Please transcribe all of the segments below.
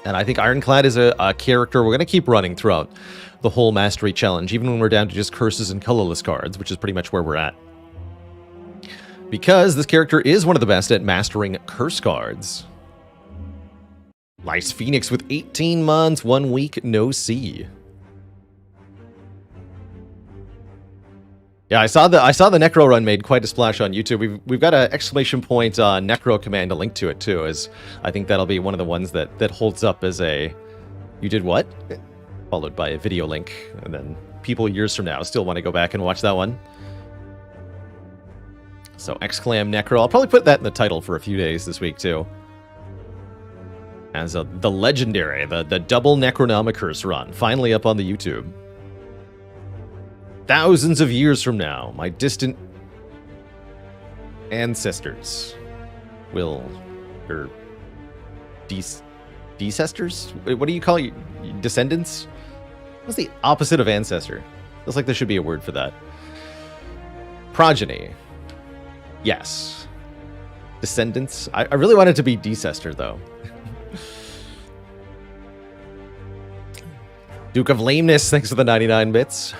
And I think Ironclad is a character we're going to keep running throughout the whole Mastery Challenge, even when we're down to just curses and colorless cards, which is pretty much where we're at. Because this character is one of the best at mastering curse cards. Nice Phoenix with 18 months, 1 week, no see. Yeah, I saw the Necro run made quite a splash on YouTube. We've got an exclamation point Necro command to link to it too, as I think that'll be one of the ones that holds up as a "you did what?" followed by a video link, and then people years from now still want to go back and watch that one. So exclam Necro. I'll probably put that in the title for a few days this week too. As the legendary, the double Necronomicurse run, finally up on the YouTube. Thousands of years from now, my distant ancestors will, or decestors? What do you call it? Descendants? What's the opposite of ancestor? Feels like there should be a word for that. Progeny. Yes. Descendants. I really want it to be decester, though. Duke of Lameness, thanks for the 99 bits.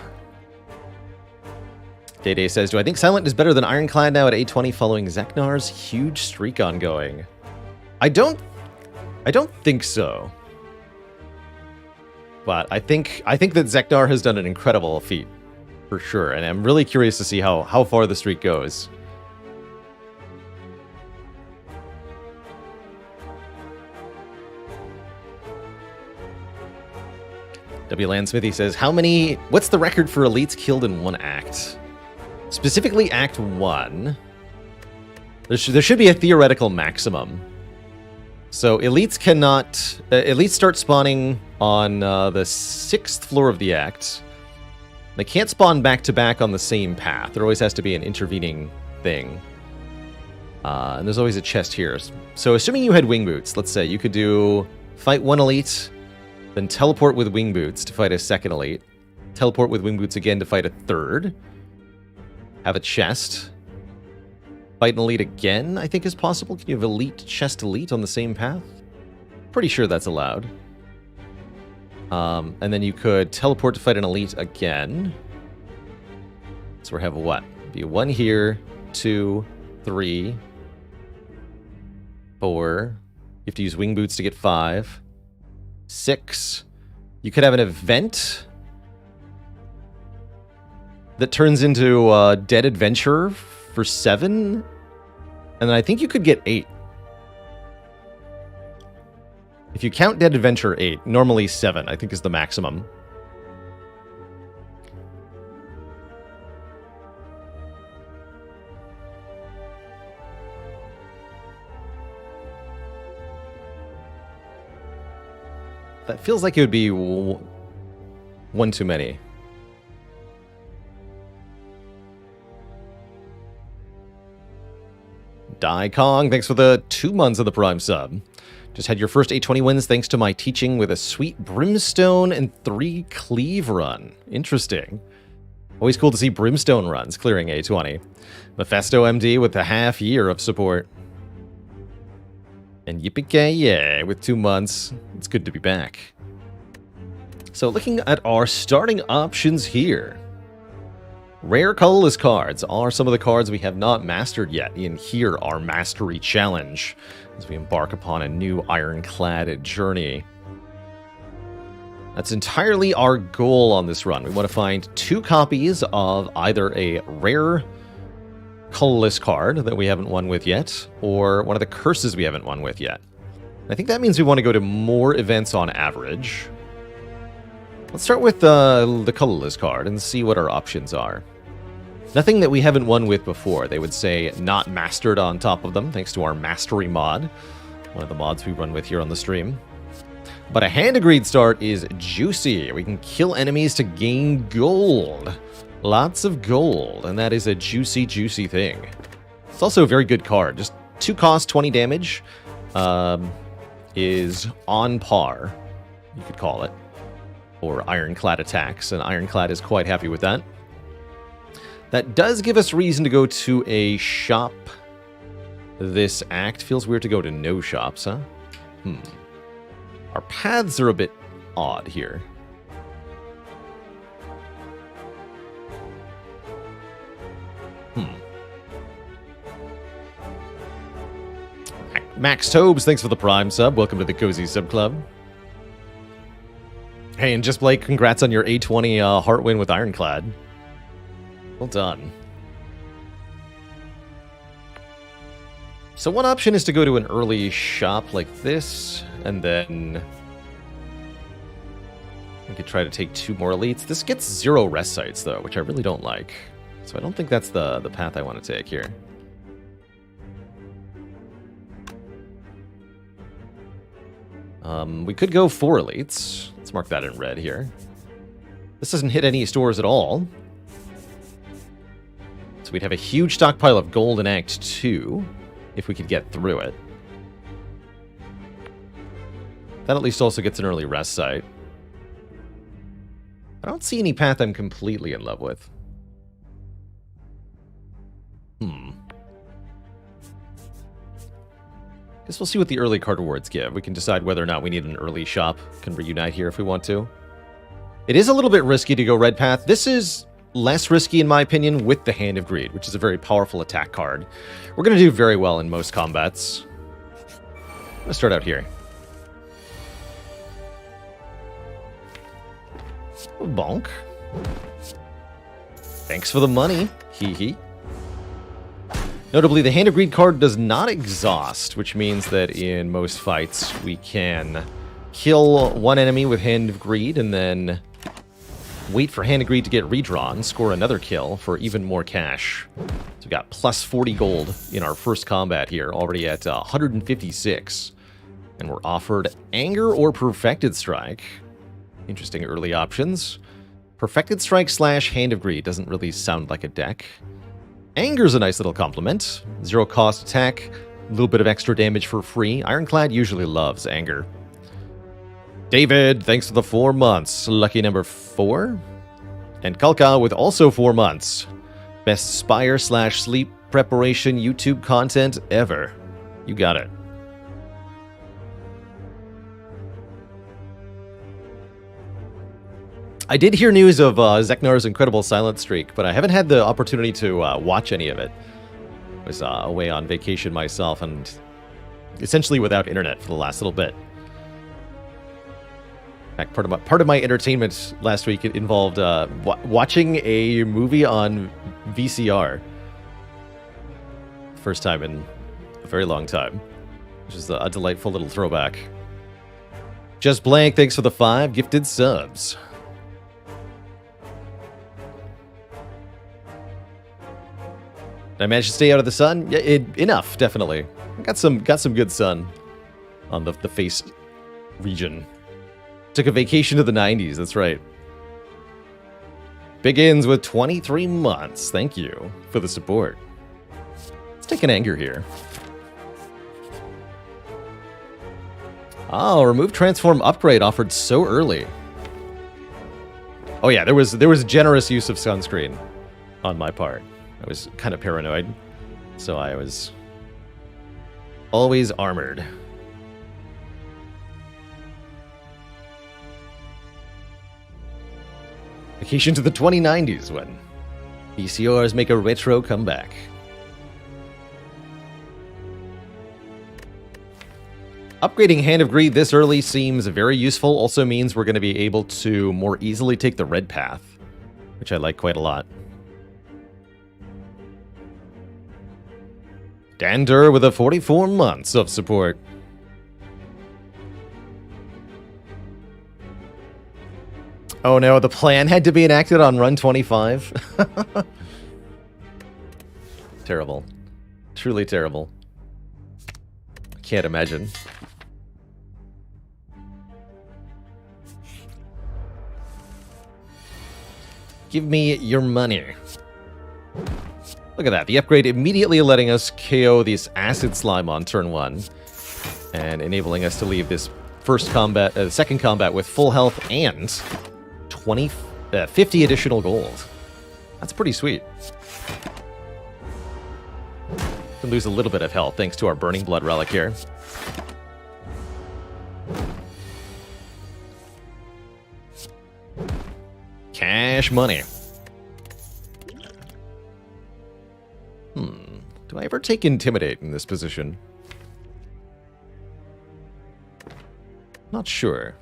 Day says, do I think Silent is better than Ironclad now at 820 following Zeknar's huge streak ongoing? I don't think so. But I think that Zeknar has done an incredible feat, for sure, and I'm really curious to see how far the streak goes. W. Landsmithy says, what's the record for elites killed in one act? Specifically Act 1, there should be a theoretical maximum. So elites cannot... elites start spawning on the 6th floor of the act. They can't spawn back-to-back on the same path. There always has to be an intervening thing. And there's always a chest here. So assuming you had wing boots, let's say, you could do fight one elite, then teleport with wing boots to fight a second elite, teleport with wing boots again to fight a third, have a chest, fight an elite again, I think is possible. Can you have elite, chest, elite on the same path? Pretty sure that's allowed. And then you could teleport to fight an elite again. So we have what? Be 1 here, 2, 3, 4. You have to use wing boots to get 5. 6. You could have an event that turns into Dead Adventure for 7. And then I think you could get 8. If you count Dead Adventure 8, normally 7, I think, is the maximum. That feels like it would be one too many. Die Kong, thanks for the 2 months of the Prime sub. Just had your first 820 wins thanks to my teaching with a sweet Brimstone and 3 Cleave run. Interesting. Always cool to see Brimstone runs clearing 820. Mephisto MD with a half year of support. And yippee-ki-yay with 2 months. It's good to be back. So looking at our starting options here. Rare colorless cards are some of the cards we have not mastered yet in here, our Mastery Challenge, as we embark upon a new Ironclad journey. That's entirely our goal on this run. We want to find 2 copies of either a rare colorless card that we haven't won with yet, or one of the curses we haven't won with yet. I think that means we want to go to more events on average. Let's start with the colorless card and see what our options are. Nothing that we haven't won with before. They would say not mastered on top of them, thanks to our Mastery mod. One of the mods we run with here on the stream. But a hand-agreed start is juicy. We can kill enemies to gain gold. Lots of gold, and that is a juicy, juicy thing. It's also a very good card. Just 2 cost, 20 damage is on par, you could call it, for Ironclad attacks, and Ironclad is quite happy with that. That does give us reason to go to a shop this act. Feels weird to go to no shops, huh? Our paths are a bit odd here. Max Tobes, thanks for the Prime sub. Welcome to the Cozy Sub Club. Hey, and just Blake, congrats on your A20 heart win with Ironclad. Well done. So one option is to go to an early shop like this, and then we could try to take 2 more elites. This gets 0 rest sites, though, which I really don't like. So I don't think that's the path I want to take here. We could go 4 elites. Let's mark that in red here. This doesn't hit any stores at all. So we'd have a huge stockpile of gold in Act 2, if we could get through it. That at least also gets an early rest site. I don't see any path I'm completely in love with. Guess we'll see what the early card rewards give. We can decide whether or not we need an early shop. Can reunite here if we want to. It is a little bit risky to go red path. This is less risky, in my opinion, with the Hand of Greed, which is a very powerful attack card. We're going to do very well in most combats. Let's start out here. Bonk. Thanks for the money. Hee hee. Notably, the Hand of Greed card does not exhaust, which means that in most fights we can kill one enemy with Hand of Greed and then wait for Hand of Greed to get redrawn, score another kill for even more cash. So we got plus 40 gold in our first combat here, already at 156. And we're offered Anger or Perfected Strike. Interesting early options. Perfected Strike / Hand of Greed doesn't really sound like a deck. Anger's a nice little compliment. 0 cost attack, a little bit of extra damage for free. Ironclad usually loves Anger. David, thanks for the 4 months. Lucky number 4. And Kalka with also 4 months. Best Spire / sleep preparation YouTube content ever. You got it. I did hear news of Zeknar's incredible silent streak, but I haven't had the opportunity to watch any of it. I was away on vacation myself and essentially without internet for the last little bit. In fact, part of my entertainment last week involved watching a movie on VCR. First time in a very long time, which is a delightful little throwback. Just Blank, thanks for the 5 gifted subs. Did I manage to stay out of the sun? Yeah, enough, definitely. Got some good sun on the face region. Took a vacation to the 90s, that's right. Begins with 23 months. Thank you for the support. Let's take an Anger here. Oh, remove transform upgrade offered so early. Oh yeah, there was generous use of sunscreen on my part. I was kind of paranoid, so I was always armored. Vacation to the 2090s when VCRs make a retro comeback. Upgrading Hand of Greed this early seems very useful. Also means we're going to be able to more easily take the red path, which I like quite a lot. Dander with a 44 months of support. Oh no, the plan had to be enacted on run 25. Terrible. Truly terrible. I can't imagine. Give me your money. Look at that. The upgrade immediately letting us KO this Acid Slime on turn 1. And enabling us to leave this second combat with full health and 50 additional gold. That's pretty sweet. We lose a little bit of health thanks to our Burning Blood relic here. Cash money. Do I ever take Intimidate in this position? Not sure.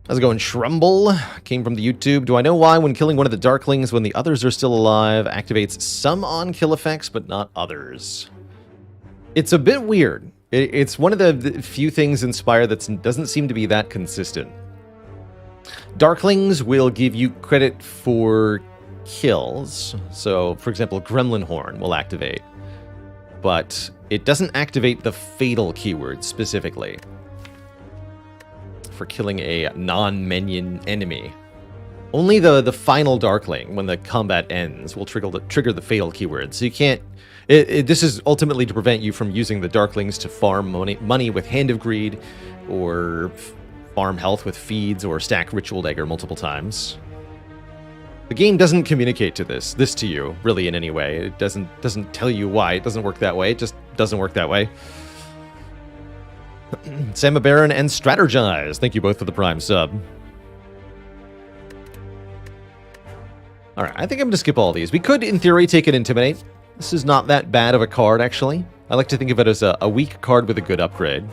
How's it going, Shrumble? Came from the YouTube. Do I know why when killing one of the Darklings when the others are still alive activates some on-kill effects but not others? It's a bit weird. It's one of the few things in Spire that doesn't seem to be that consistent. Darklings will give you credit for kills. So, for example, Gremlin Horn will activate. But it doesn't activate the Fatal keyword specifically for killing a non-minion enemy. Only the final Darkling, when the combat ends, will trigger the Fatal keyword. So you can't... this is ultimately to prevent you from using the Darklings to farm money with Hand of Greed, or farm health with feeds, or stack Ritual Dagger multiple times. The game doesn't communicate to this to you, really, in any way. It doesn't tell you why it doesn't work that way. It just doesn't work that way. Sam Baron and Strategize. Thank you both for the Prime sub. Alright, I think I'm going to skip all these. We could, in theory, take an Intimidate. This is not that bad of a card, actually. I like to think of it as a weak card with a good upgrade.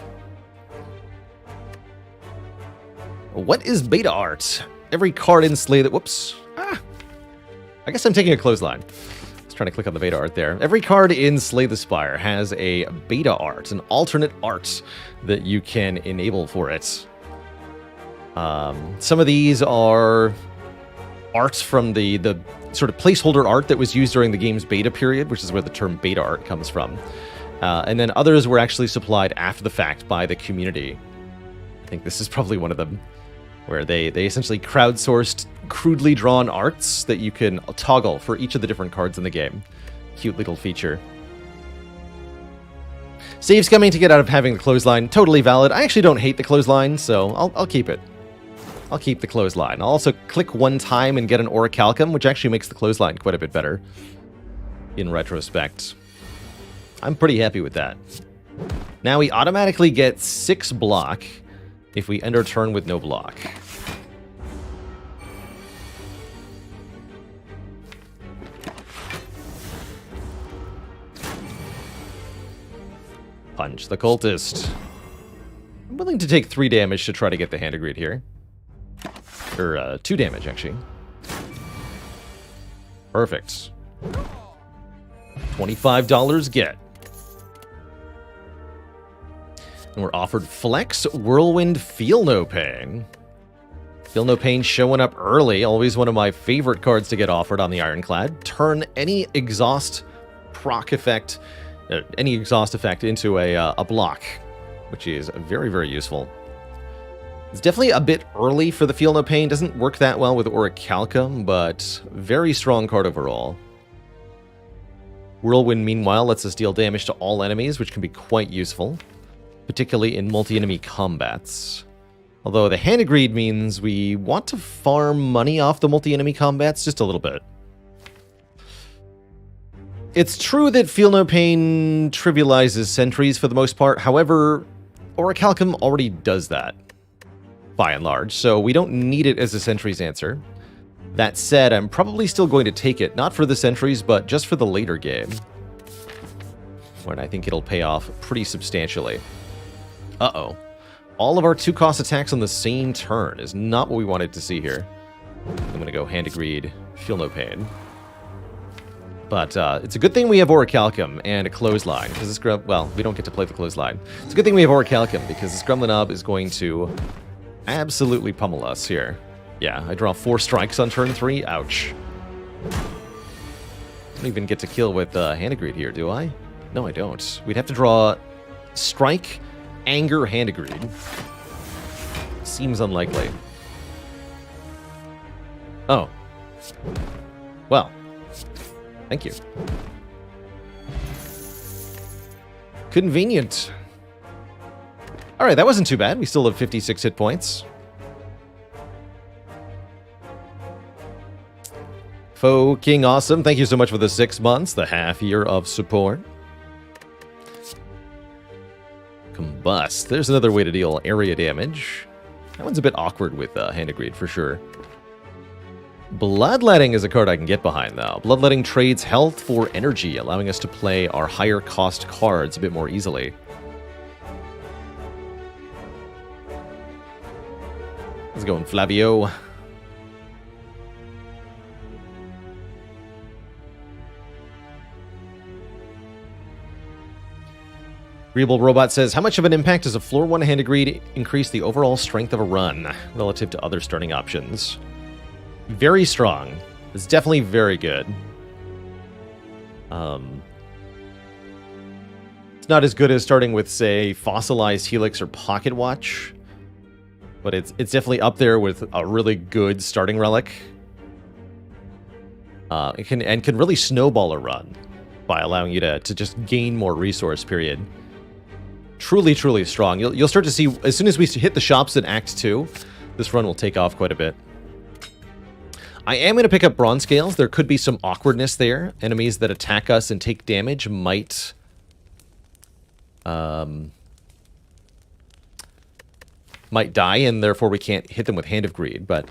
What is beta art? Every card in Slay that... Whoops. I guess I'm taking a clothesline. I was trying to click on the beta art there. Every card in Slay the Spire has a beta art, an alternate art that you can enable for it. Some of these are arts from the sort of placeholder art that was used during the game's beta period, which is where the term beta art comes from. And then others were actually supplied after the fact by the community. I think this is probably one of them, where they essentially crowdsourced crudely drawn arts that you can toggle for each of the different cards in the game. Cute little feature. Save's coming to get out of having the clothesline. Totally valid. I actually don't hate the clothesline, so I'll keep it. I'll keep the clothesline. I'll also click one time and get an Orichalcum, which actually makes the clothesline quite a bit better in retrospect. I'm pretty happy with that. Now we automatically get 6 block if we end our turn with no block. Punch the Cultist. I'm willing to take 3 damage to try to get the Hand of Greed here. Or 2 damage, actually. Perfect. $25 get. And we're offered Flex, Whirlwind, Feel No Pain. Feel No Pain showing up early. Always one of my favorite cards to get offered on the Ironclad. Turn any exhaust proc effect, any exhaust effect into a block, which is very, very useful. It's definitely a bit early for the Feel No Pain. Doesn't work that well with Orichalcum, but very strong card overall. Whirlwind, meanwhile, lets us deal damage to all enemies, which can be quite useful, particularly in multi-enemy combats. Although the Hand of Greed means we want to farm money off the multi-enemy combats just a little bit. It's true that Feel No Pain trivializes sentries for the most part. However, Orichalcum already does that, by and large, so we don't need it as a sentries answer. That said, I'm probably still going to take it, not for the sentries, but just for the later game, when I think it'll pay off pretty substantially. Uh-oh. All of our 2-cost attacks on the same turn is not what we wanted to see here. I'm going to go Hand of Greed, Feel No Pain. But it's a good thing we have Orichalcum and a Clothesline, because this well, we don't get to play the Clothesline. It's a good thing we have Orichalcum, because this Gremlinob is going to absolutely pummel us here. Yeah, I draw 4 strikes on turn 3. Ouch. I don't even get to kill with Hand of Greed here, do I? No, I don't. We'd have to draw Strike, Anger, Hand of Greed. Seems unlikely. Oh. Well. Thank you. Convenient. Alright, that wasn't too bad. We still have 56 hit points. Faux King Awesome, thank you so much for the 6 months, the half year of support. Combust. There's another way to deal area damage. That one's a bit awkward with Hand of Greed, for sure. Bloodletting is a card I can get behind, though. Bloodletting trades health for energy, allowing us to play our higher cost cards a bit more easily. How's it going, Flavio? Agreeable Robot says, how much of an impact does a floor 1 Hand of Greed increase the overall strength of a run relative to other starting options? Very strong. It's definitely very good. It's not as good as starting with, say, Fossilized Helix or Pocket Watch, but it's definitely up there with a really good starting relic. It can really snowball a run by allowing you to just gain more resource, period. Truly, truly strong. You'll start to see, as soon as we hit the shops in Act 2, this run will take off quite a bit. I am going to pick up Bronze Scales. There could be some awkwardness there. Enemies that attack us and take damage might... might die, and therefore we can't hit them with Hand of Greed, but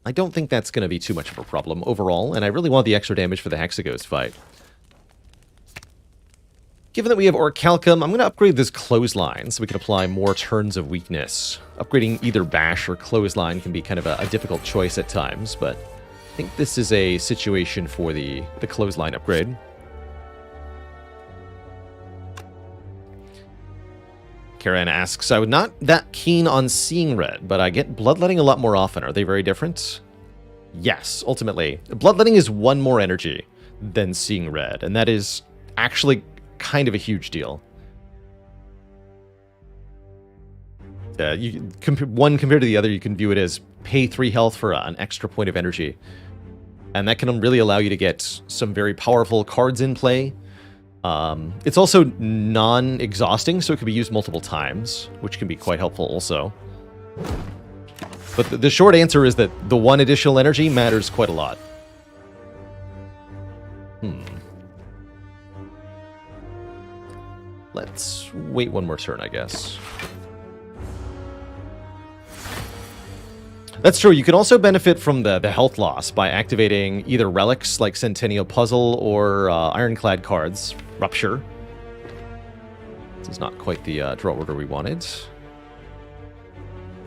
I don't think that's going to be too much of a problem overall, and I really want the extra damage for the Hexaghost fight. Given that we have Orichalcum, I'm going to upgrade this Clothesline so we can apply more turns of weakness. Upgrading either Bash or Clothesline can be kind of a difficult choice at times, but I think this is a situation for the Clothesline upgrade. Karen asks, I'm not that keen on Seeing Red, but I get Bloodletting a lot more often. Are they very different? Yes, ultimately. Bloodletting is 1 more energy than Seeing Red, and that is actually kind of a huge deal. One compared to the other, you can view it as pay 3 health for an extra point of energy. And that can really allow you to get some very powerful cards in play. It's also non-exhausting, so it can be used multiple times, which can be quite helpful also. But the short answer is that the 1 additional energy matters quite a lot. Let's wait 1 more turn, I guess. That's true. You can also benefit from the health loss by activating either relics like Centennial Puzzle or Ironclad cards. Rupture. This is not quite the draw order we wanted.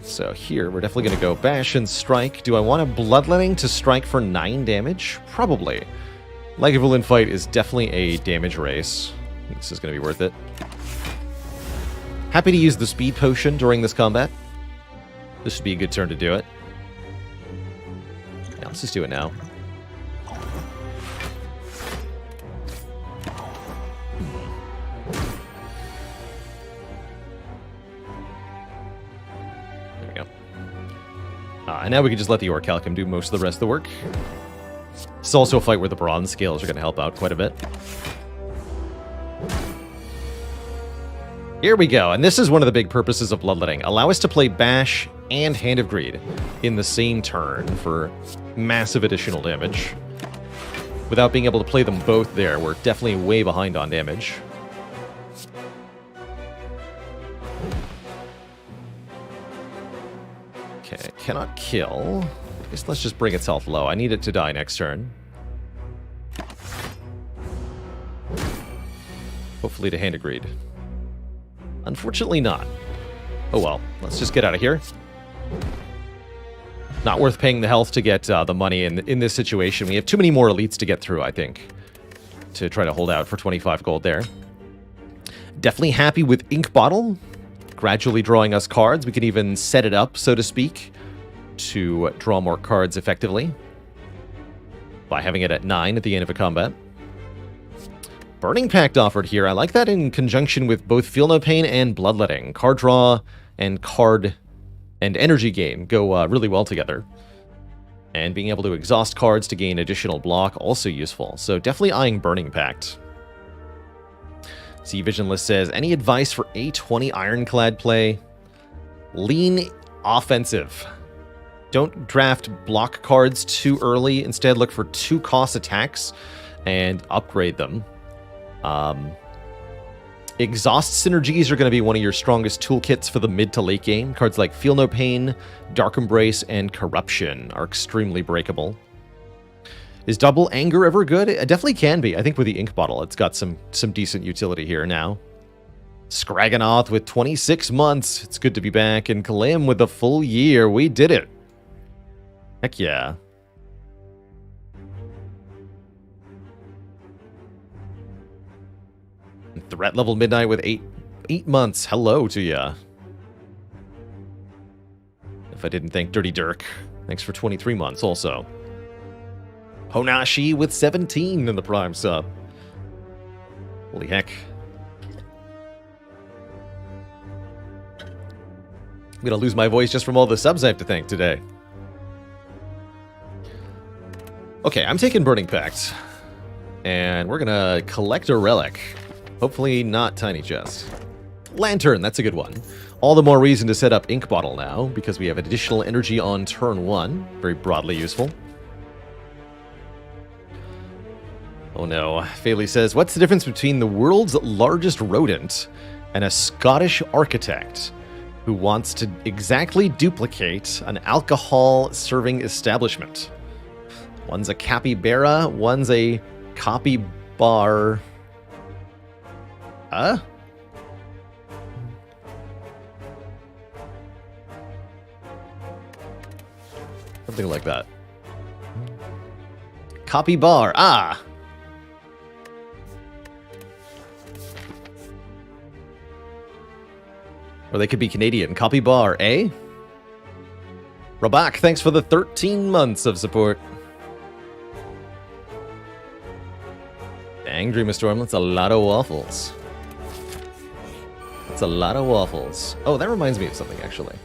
So here, we're definitely going to go Bash and Strike. Do I want a Bloodletting to strike for 9 damage? Probably. Lagavulin Fight is definitely a damage race. I think this is going to be worth it. Happy to use the Speed Potion during this combat. This should be a good turn to do it. Yeah, let's just do it now. There we go. And now we can just let the Orichalcum do most of the rest of the work. It's also a fight where the Bronze Scales are going to help out quite a bit. Here we go, and this is one of the big purposes of Bloodletting. Allow us to play Bash and Hand of Greed in the same turn for massive additional damage. Without being able to play them both there, we're definitely way behind on damage. Okay, cannot kill. I guess let's just bring its health low. I need it to die next turn. Hopefully to Hand of Greed. Unfortunately not. Oh well, let's just get out of here. Not worth paying the health to get the money in this situation. We have too many more elites to get through, I think, to try to hold out for 25 gold there. Definitely happy with Ink Bottle, gradually drawing us cards. We can even set it up, so to speak, to draw more cards effectively by having it at 9 at the end of a combat. Burning Pact offered here. I like that in conjunction with both Feel No Pain and Bloodletting. Card draw and card and energy gain go really well together. And being able to exhaust cards to gain additional block, also useful. So definitely eyeing Burning Pact. See Visionless says, any advice for A20 Ironclad play? Lean offensive. Don't draft block cards too early. Instead, look for 2-cost attacks and upgrade them. Exhaust synergies are going to be one of your strongest toolkits for the mid to late game. Cards like Feel No Pain, Dark Embrace, and Corruption are extremely breakable. Is Double Anger ever good? It definitely can be. I think with the Ink Bottle, it's got some decent utility here now. Scragganoth with 26 months. It's good to be back. And Kalim with a full year. We did it. Heck yeah. Threat Level Midnight with 8 months. Hello to ya. If I didn't thank Dirty Dirk. Thanks for 23 months also. Honashi with 17 in the Prime sub. Holy heck. I'm going to lose my voice just from all the subs I have to thank today. Okay, I'm taking Burning Pact. And we're going to collect a relic. Hopefully not Tiny Chest. Lantern, that's a good one. All the more reason to set up Ink Bottle now, because we have additional energy on turn 1. Very broadly useful. Oh no. Faley says, what's the difference between the world's largest rodent and a Scottish architect who wants to exactly duplicate an alcohol-serving establishment? One's a capybara, one's a copy bar. Huh? Something like that. Copy bar. Ah! Or they could be Canadian. Copy bar, eh? Rabak, thanks for the 13 months of support. Dang, Dreamerstorm, that's a lot of waffles. That's a lot of waffles. Oh, that reminds me of something, actually.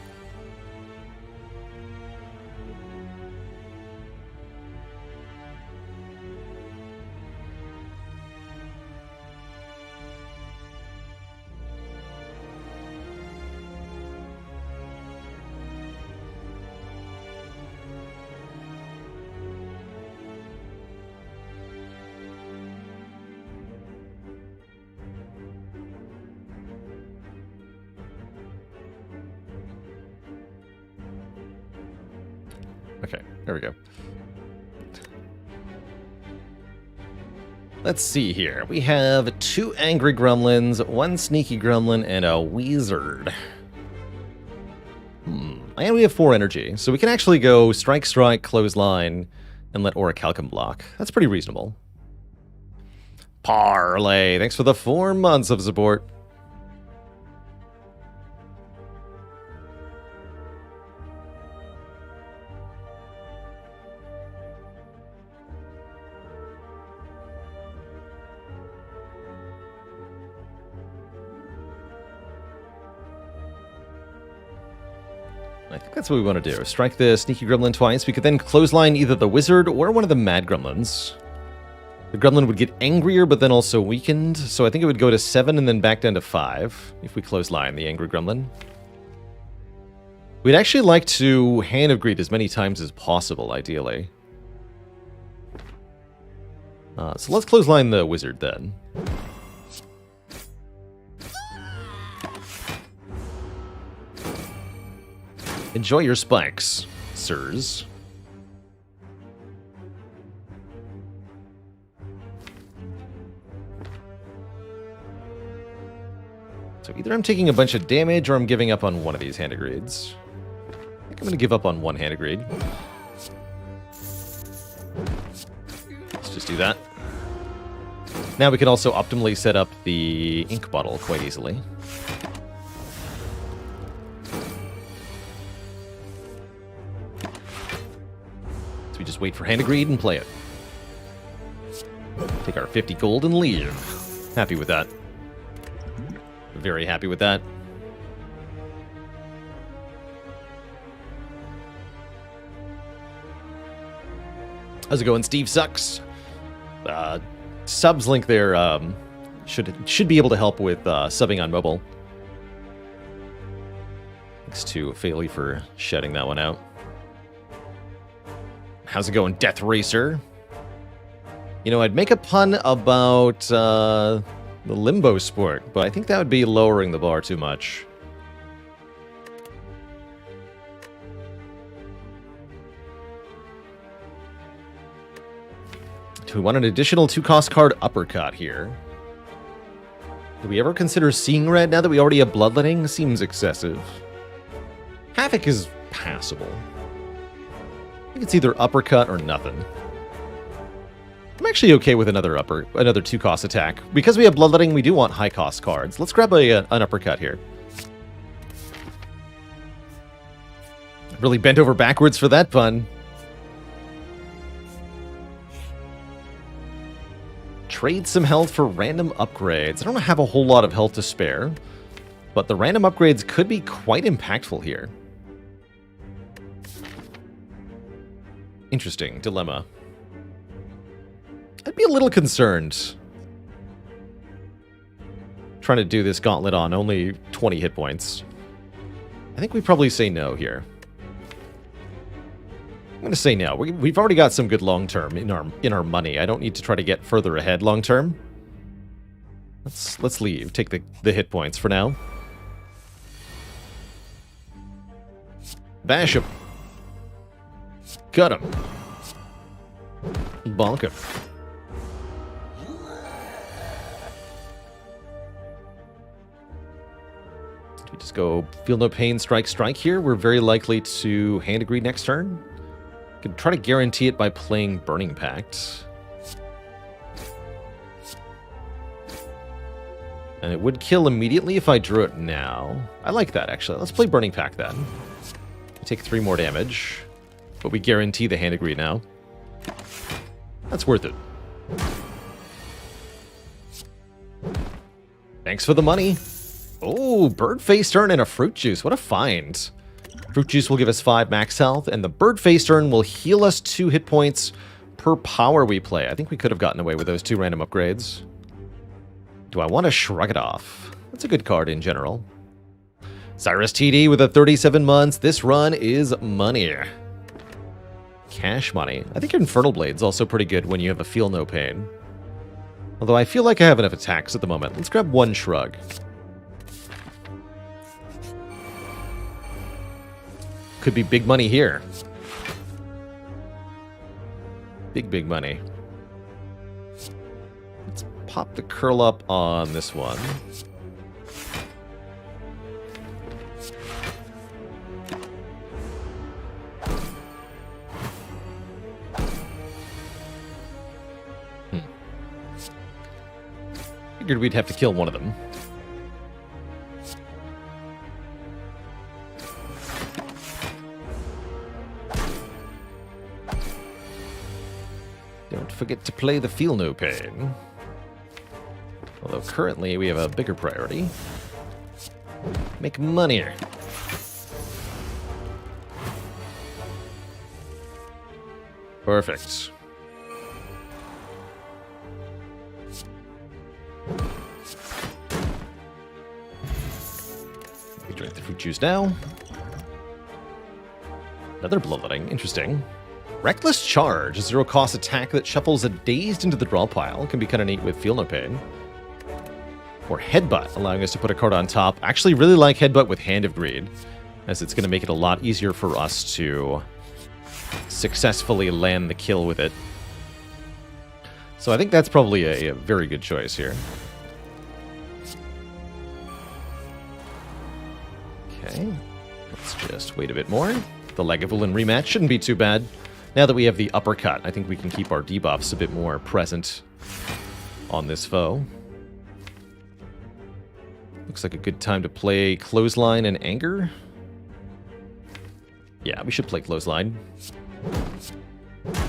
Okay, there we go. Let's see here. We have 2 Angry Gremlins, 1 Sneaky Gremlin, and a Wizard. And we have 4 energy, so we can actually go Strike, Strike, Clothesline, and let Orichalcum block. That's pretty reasonable. Parlay, thanks for the 4 months of support. I think that's what we want to do. Strike the Sneaky Gremlin twice. We could then clothesline either the Wizard or one of the Mad Gremlins. The Gremlin would get angrier, but then also weakened. So I think it would go to 7 and then back down to 5 if we clothesline the Angry Gremlin. We'd actually like to Hand of Greed as many times as possible, ideally. So let's clothesline the Wizard then. Enjoy your spikes, sirs. So either I'm taking a bunch of damage or I'm giving up on one of these Hand of Greeds. I think I'm going to give up on one Hand of Greed. Let's just do that. Now we can also optimally set up the Ink Bottle quite easily. We just wait for Hand of Greed and play it. Take our 50 gold and leave. Happy with that. Very happy with that. How's it going, Steve Sucks? Subs link there should be able to help with subbing on mobile. Thanks to Faley for shouting that one out. How's it going, Death Racer? You know, I'd make a pun about The Limbo Sport, but I think that would be lowering the bar too much. Do we want an additional 2-cost card Uppercut here? Do we ever consider Seeing Red now that we already have Bloodletting? Seems excessive. Havoc is passable. I think it's either Uppercut or nothing. I'm actually okay with another 2-cost attack. Because we have Bloodletting, we do want high-cost cards. Let's grab an Uppercut here. Really bent over backwards for that pun. Trade some health for random upgrades. I don't have a whole lot of health to spare, but the random upgrades could be quite impactful here. Interesting dilemma. I'd be a little concerned trying to do this gauntlet on only 20 hit points. I think we probably say no here. I'm going to say no. We've already got some good long-term in our money. I don't need to try to get further ahead long-term. Let's leave. Take the hit points for now. Bash him. Cut him. Bonk him. We just go Feel No Pain, Strike, Strike here. We're very likely to Hand Agree next turn. Could try to guarantee it by playing Burning Pact. And it would kill immediately if I drew it now. I like that, actually. Let's play Burning Pact then. We take 3 more damage, but we guarantee the Hand Agree now. That's worth it. Thanks for the money. Oh, Bird Face Turn and a Fruit Juice. What a find. Fruit Juice will give us 5 max health, and the Bird Face Turn will heal us 2 hit points per power we play. I think we could have gotten away with those 2 random upgrades. Do I want to Shrug It Off? That's a good card in general. Cyrus TD with a 37 months. This run is money. Cash money. I think Infernal Blade's also pretty good when you have a Feel No Pain. Although I feel like I have enough attacks at the moment. Let's grab 1 Shrug. Could be big money here. Big money. Let's pop the Curl Up on this one. Figured we'd have to kill one of them. Don't forget to play the Feel No Pain. Although currently we have a bigger priority. Make money. Perfect. We drink the fruit juice now. Another Bloodletting. Interesting. Reckless Charge, a 0-cost attack that shuffles a Dazed into the draw pile. Can be kind of neat with Feel No Pain. Or Headbutt, allowing us to put a card on top. Actually really like Headbutt with Hand of Greed, as it's going to make it a lot easier for us to successfully land the kill with it. So I think that's probably a very good choice here. Okay, let's just wait a bit more. The Lagavulin rematch shouldn't be too bad. Now that we have the Uppercut, I think we can keep our debuffs a bit more present on this foe. Looks like a good time to play Clothesline and Anger. Yeah, we should play Clothesline.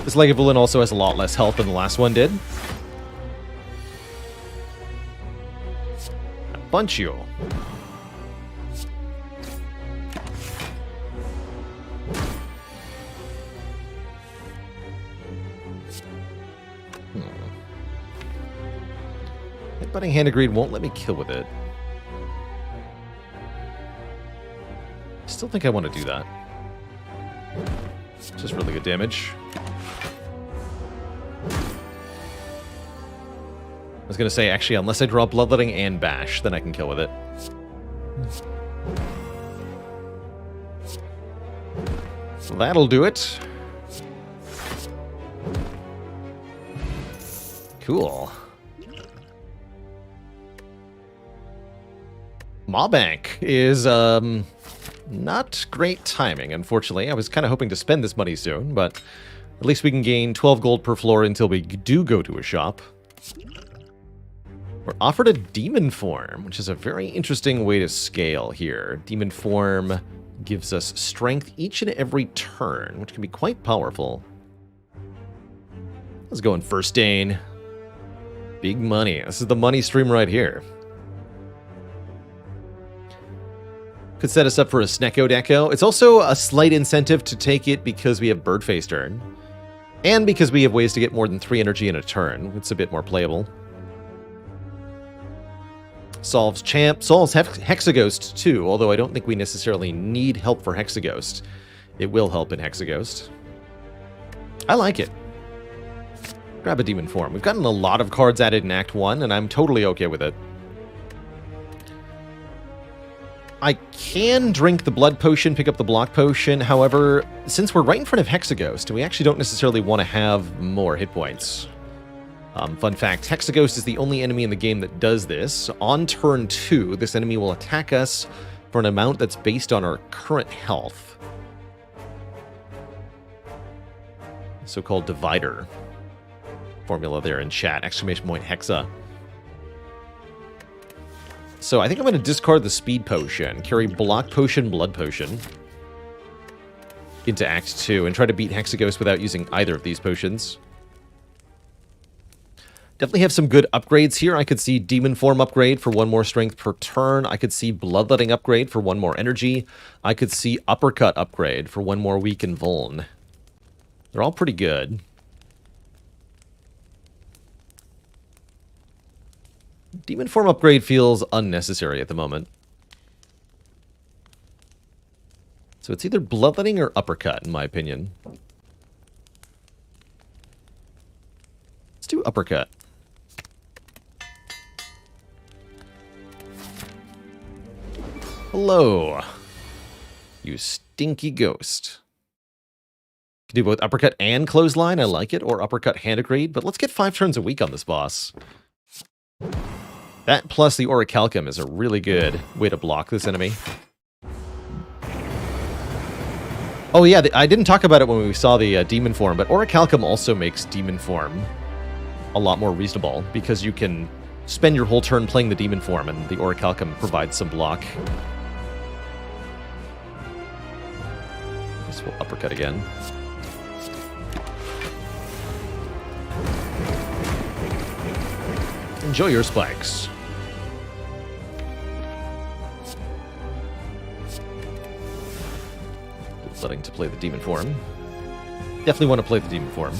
This Lagavulin also has a lot less health than the last one did. Punch you. Headbutting Hand of Greed won't let me kill with it. I still think I want to do that. It's just really good damage. I was going to say, actually, unless I draw Bloodletting and Bash, then I can kill with it. So that'll do it. Cool. Mawbank is, not great timing, unfortunately. I was kind of hoping to spend this money soon, but at least we can gain 12 gold per floor until we do go to a shop. We're offered a demon form, which is a very interesting way to scale here. Demon form gives us strength each and every turn, which can be quite powerful. Let's go in First Dane. Big money. This is the money stream right here. Could set us up for a Snecko Deco. It's also a slight incentive to take it because we have Birdface turn. And because we have ways to get more than 3 energy in a turn. It's a bit more playable. Solves Hexaghost too, although I don't think we necessarily need help for Hexaghost. It will help in Hexaghost. I like it. Grab a demon form. We've gotten a lot of cards added in Act 1, and I'm totally okay with it. I can drink the blood potion, pick up the block potion. However, since we're right in front of Hexaghost, we actually don't necessarily want to have more hit points. Fun fact, Hexaghost is the only enemy in the game that does this. On turn 2, this enemy will attack us for an amount that's based on our current health. So-called divider. Formula there in chat, exclamation point Hexa. So I think I'm going to discard the speed potion, carry block potion, blood potion into Act 2, and try to beat Hexaghost without using either of these potions. Definitely have some good upgrades here. I could see Demon Form upgrade for 1 more strength per turn. I could see Bloodletting upgrade for 1 more energy. I could see Uppercut upgrade for 1 more weaken Vuln. They're all pretty good. Demon Form upgrade feels unnecessary at the moment. So it's either Bloodletting or Uppercut, in my opinion. Let's do Uppercut. Hello, you stinky ghost. Can do both Uppercut and Clothesline, I like it, or Uppercut Hand Upgrade, but let's get 5 turns a week on this boss. That plus the Orichalcum is a really good way to block this enemy. Oh yeah, I didn't talk about it when we saw the Demon Form, but Orichalcum also makes Demon Form a lot more reasonable, because you can spend your whole turn playing the Demon Form, and the Orichalcum provides some block. I guess we'll Uppercut again. Enjoy your spikes. Letting to play the Demon Form. Definitely want to play the Demon Form.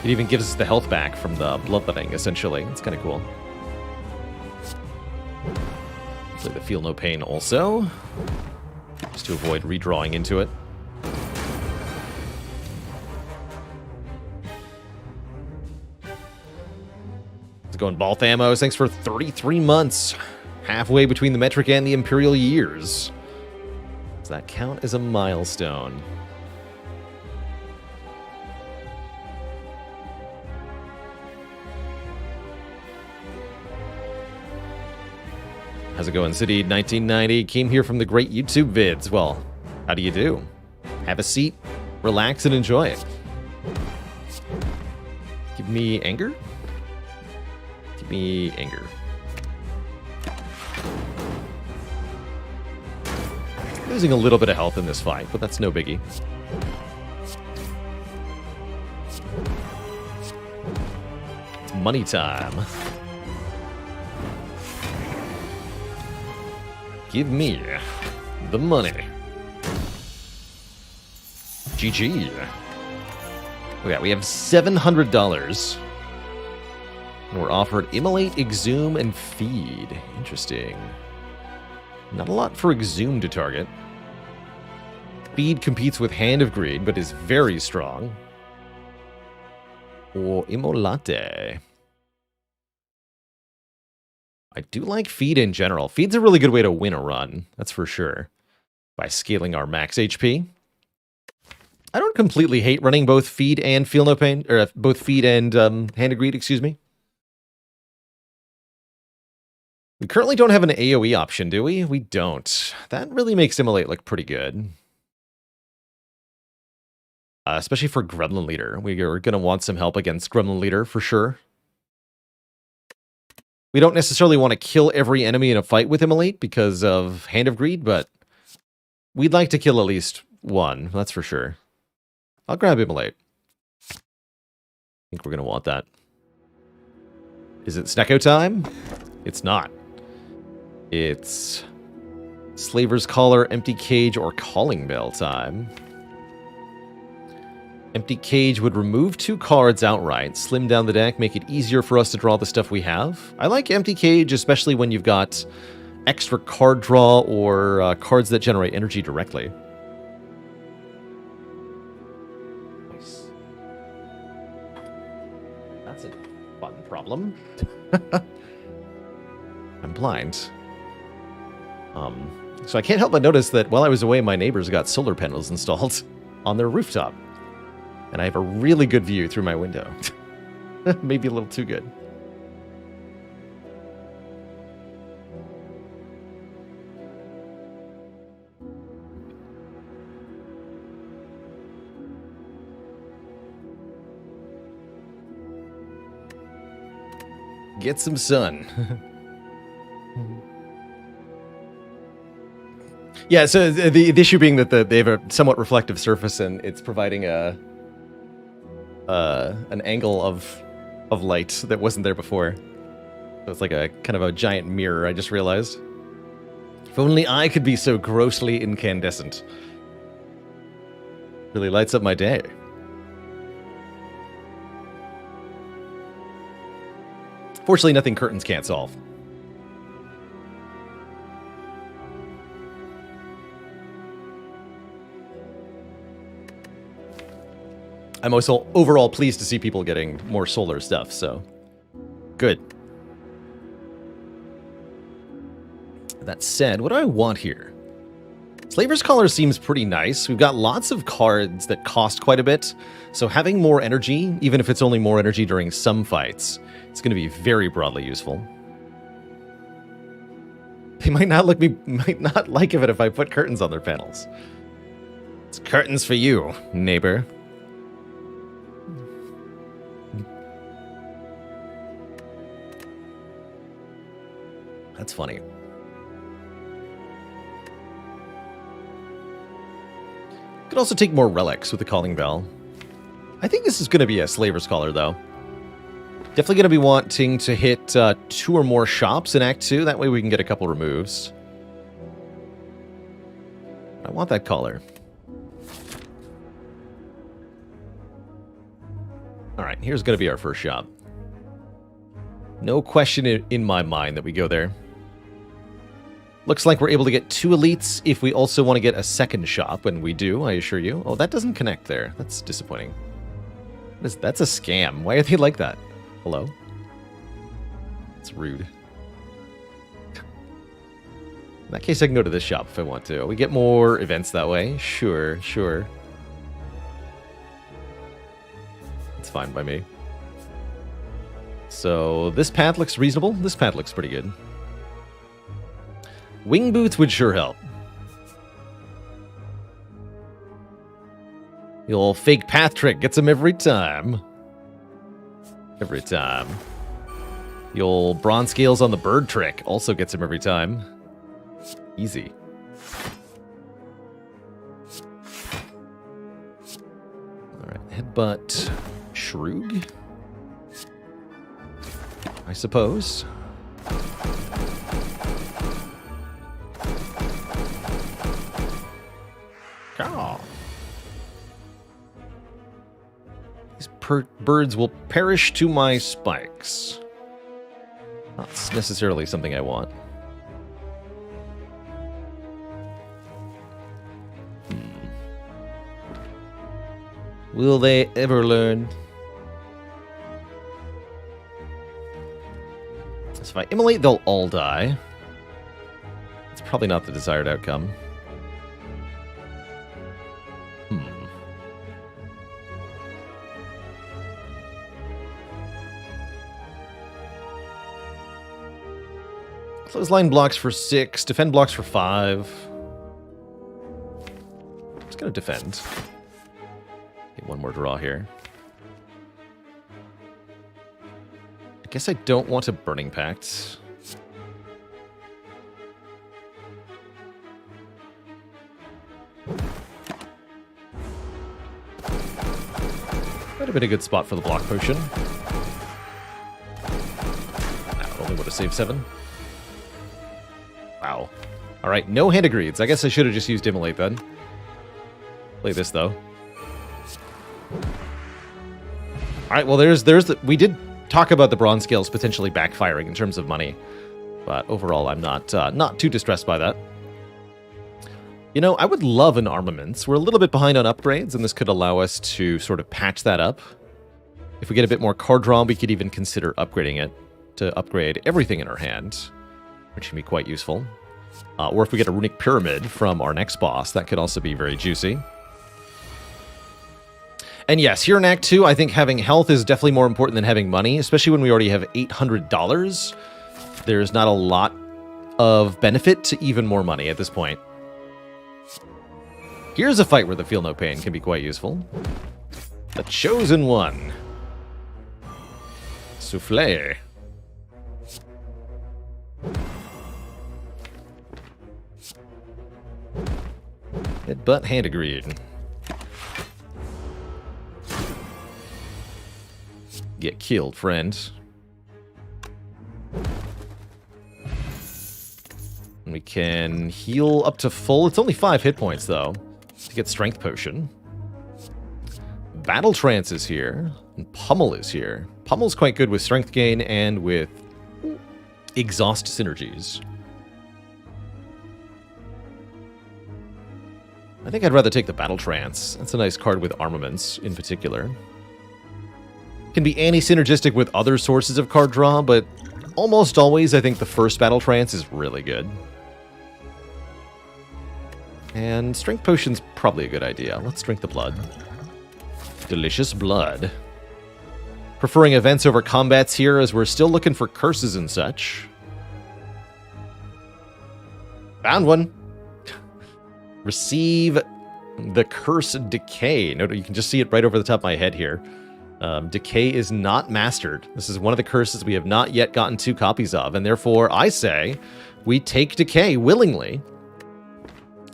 It even gives us the health back from the Bloodletting, essentially. It's kind of cool. Play the Feel No Pain also, just to avoid redrawing into it. Let's go in Balthamos. Thanks for 33 months. Halfway between the metric and the imperial years. Does that count as a milestone? How's it going, City 1990? Came here from the great YouTube vids. Well, how do you do? Have a seat, relax, and enjoy it. Give me anger? Give me anger. Losing a little bit of health in this fight, but that's no biggie. It's money time. Give me the money. GG. Oh yeah, we have $700. And we're offered Immolate, Exhume, and Feed. Interesting. Not a lot for Exhume to target. Feed competes with Hand of Greed, but is very strong. or Immolate. I do like feed in general. Feed's a really good way to win a run, that's for sure. By scaling our max HP. I don't completely hate running both feed and feel no pain, or both feed and hand of greed, excuse me. We currently don't have an AoE option, do we? We don't. That really makes Immolate look pretty good. Especially for Gremlin Leader. We are going to want some help against Gremlin Leader, for sure. We don't necessarily want to kill every enemy in a fight with Immolate because of Hand of Greed, but we'd like to kill at least one, that's for sure. I'll grab Immolate. I think we're going to want that. Is it Snecko time? It's not. It's Slaver's Collar, Empty Cage, or Calling Bell time. Empty Cage would remove 2 cards outright, slim down the deck, make it easier for us to draw the stuff we have. I like Empty Cage, especially when you've got extra card draw or cards that generate energy directly. Nice. That's a fun problem. I'm blind. So I can't help but notice that while I was away, my neighbors got solar panels installed on their rooftop. And I have a really good view through my window. Maybe a little too good. Get some sun. Yeah, so the issue being that they have a somewhat reflective surface and it's providing an angle of light that wasn't there before. So it's like a kind of a giant mirror, I just realized. If only I could be so grossly incandescent. Really lights up my day. Fortunately, nothing curtains can't solve. I'm also overall pleased to see people getting more solar stuff, so good. That said, what do I want here? Slaver's Collar seems pretty nice. We've got lots of cards that cost quite a bit, so having more energy, even if it's only more energy during some fights, it's going to be very broadly useful. They might not like it if I put curtains on their panels. It's curtains for you, neighbor. That's funny. Could also take more relics with the Calling Bell. I think this is going to be a Slaver's Collar, though. Definitely going to be wanting to hit 2 or more shops in Act 2. That way we can get a couple removes. I want that collar. Alright, here's going to be our first shop. No question in my mind that we go there. Looks like we're able to get 2 elites if we also want to get a second shop, and we do, I assure you. Oh, that doesn't connect there. That's disappointing. That's a scam. Why are they like that? Hello? It's rude. In that case, I can go to this shop if I want to. We get more events that way. Sure, sure. It's fine by me. So, this path looks reasonable. This path looks pretty good. Wing boots would sure help. The old fake path trick gets him every time. Every time. The old bronze scales on the bird trick also gets him every time. Easy. Alright, headbutt. Shroog. I suppose. Oh. These birds will perish to my spikes. Not necessarily something I want. Will they ever learn? So if I immolate, they'll all die. It's probably not the desired outcome. Clothesline blocks for 6, defend blocks for 5. Just gonna defend. Get one more draw here. I guess I don't want a Burning Pact. Might have been a good spot for the block potion. Only would have saved 7. Wow. Alright, no Hand of Greeds. I guess I should have just used Immolate then. Play this, though. Alright, well, there's the... We did talk about the bronze scales potentially backfiring in terms of money. But overall, I'm not too distressed by that. You know, I would love an armaments. We're a little bit behind on upgrades, and this could allow us to sort of patch that up. If we get a bit more card draw, we could even consider upgrading it to upgrade everything in our hand, which can be quite useful. Or if we get a Runic Pyramid from our next boss, that could also be very juicy. And yes, here in Act 2, I think having health is definitely more important than having money, especially when we already have $800. There's not a lot of benefit to even more money at this point. Here's a fight where the Feel No Pain can be quite useful. The Chosen One. Souffle. Headbutt, Hand of Greed. Get killed, friend. And we can heal up to full. It's only 5 hit points, though, to get Strength Potion. Battle Trance is here, and Pummel is here. Pummel's quite good with Strength Gain and with Exhaust synergies. I think I'd rather take the Battle Trance. That's a nice card with armaments, in particular. Can be anti-synergistic with other sources of card draw, but almost always I think the first Battle Trance is really good. And Strength Potion's probably a good idea. Let's drink the blood. Delicious blood. Preferring events over combats here, as we're still looking for curses and such. Found one. Receive the Curse Decay. No, you can just see it right over the top of my head here. Decay is not mastered. This is one of the curses we have not yet gotten 2 copies of, and therefore I say we take Decay willingly,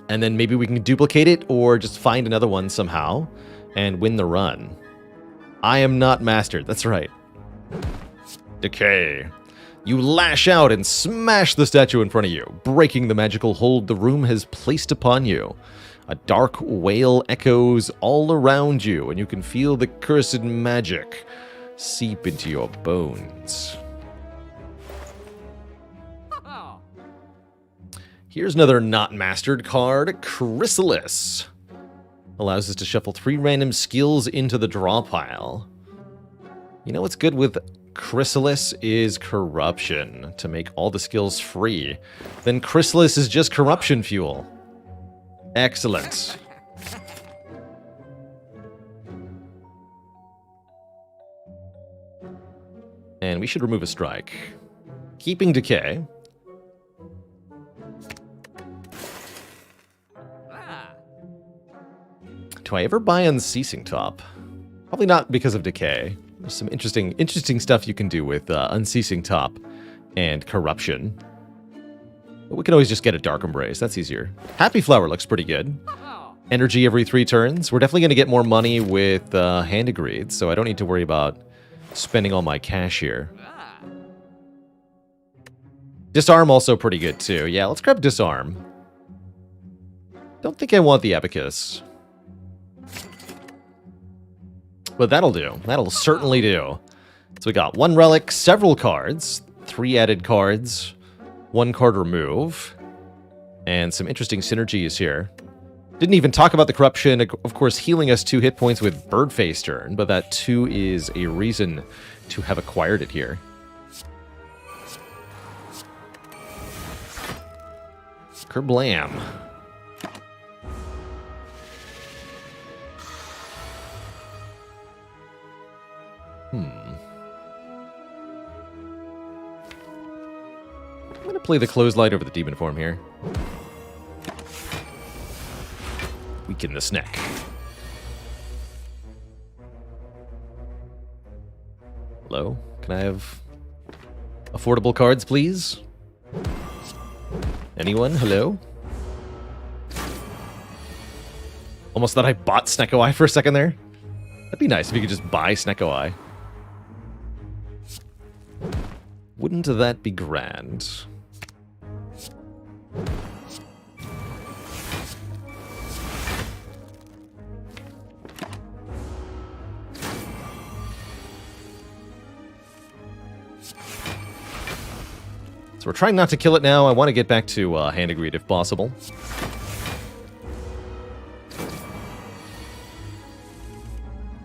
and then maybe we can duplicate it or just find another one somehow and win the run. I am not mastered. That's right. Decay. You lash out and smash the statue in front of you, breaking the magical hold the room has placed upon you. A dark wail echoes all around you, and you can feel the cursed magic seep into your bones. Here's another not mastered card, Chrysalis. Allows us to shuffle 3 random skills into the draw pile. You know what's good with Chrysalis is corruption, to make all the skills free. Then Chrysalis is just corruption fuel. Excellent. And we should remove a strike. Keeping Decay. Do I ever buy Unceasing Top? Probably not because of Decay. There's some interesting stuff you can do with Unceasing Top and Corruption. But we can always just get a Dark Embrace. That's easier. Happy Flower looks pretty good. Energy every 3 turns. We're definitely going to get more money with Hand of Greed, so I don't need to worry about spending all my cash here. Disarm also pretty good too. Yeah, let's grab Disarm. Don't think I want the Abacus. But that'll do. That'll certainly do. So we got 1 relic, several cards, 3 added cards, 1 card remove, and some interesting synergies here. Didn't even talk about the corruption, of course, healing us 2 hit points with Birdface turn, but that 2 is a reason to have acquired it here. Kerblam. I'm gonna play the Closelight over the Demon Form here. Weaken the Snack. Hello? Can I have affordable cards, please? Anyone? Hello? Almost thought I bought Snecko-Eye for a second there. That'd be nice if you could just buy Snecko-Eye. Wouldn't that be grand? So we're trying not to kill it now. I want to get back to Hand of Greed if possible.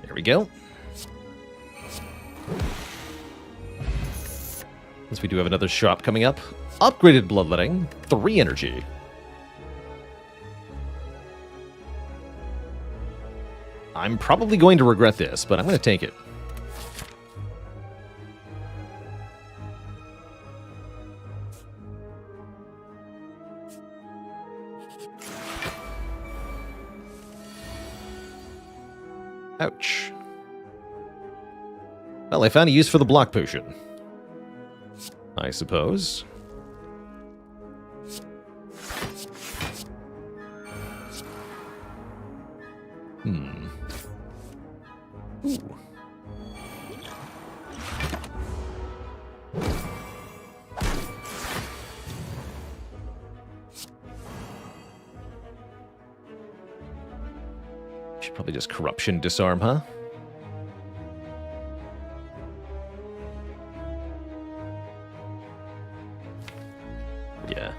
There we go. Since we do have another shop coming up. Upgraded Bloodletting, 3 energy. I'm probably going to regret this, but I'm going to take it. Ouch. Well, I found a use for the block potion. I suppose. Ooh. Should probably just corruption disarm, huh? Yeah.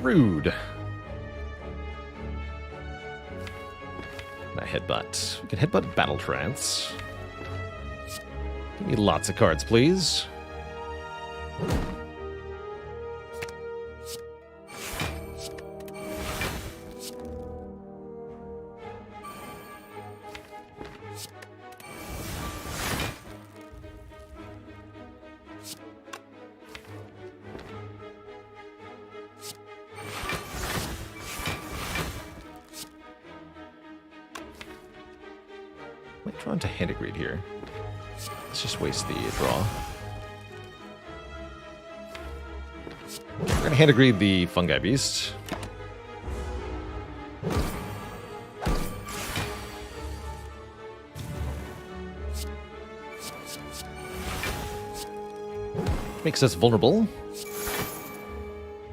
Rude. My headbutt. We can headbutt Battle Trance. Give me lots of cards, please. Might draw into Hand of Greed here. Let's just waste the draw. We're gonna Hand of Greed the Fungi Beast. Makes us vulnerable.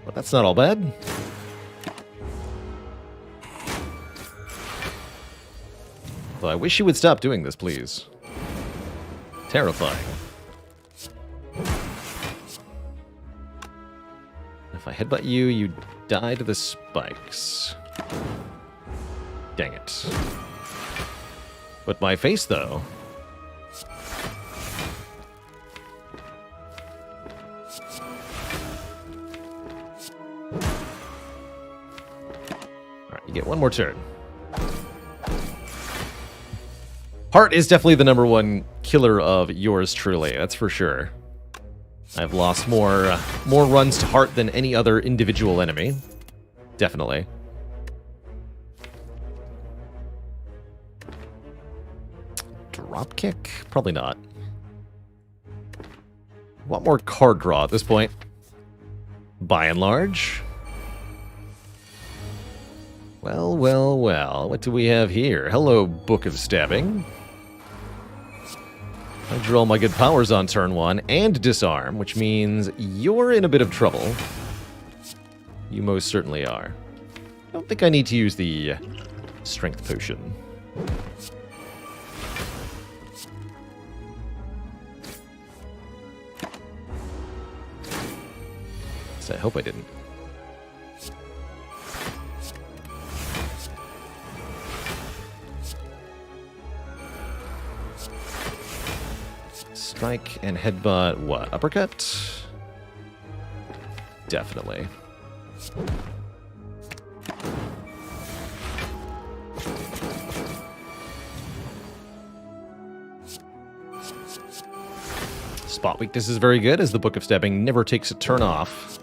But that's not all bad. Though I wish you would stop doing this, please. Terrifying. If I headbutt you, you die to the spikes. Dang it. But my face, though. Alright, you get one more turn. Heart is definitely the #1 killer of yours truly, that's for sure. I've lost more runs to Heart than any other individual enemy. Definitely. Dropkick? Probably not. Want more card draw at this point. By and large. Well, well, well. What do we have here? Hello, Book of Stabbing. I draw all my good powers on turn 1 and disarm, which means you're in a bit of trouble. You most certainly are. I don't think I need to use the strength potion. So I hope I didn't. Strike and headbutt, what? Uppercut? Definitely. Spot weakness is very good, as the Book of Stabbing never takes a turn off.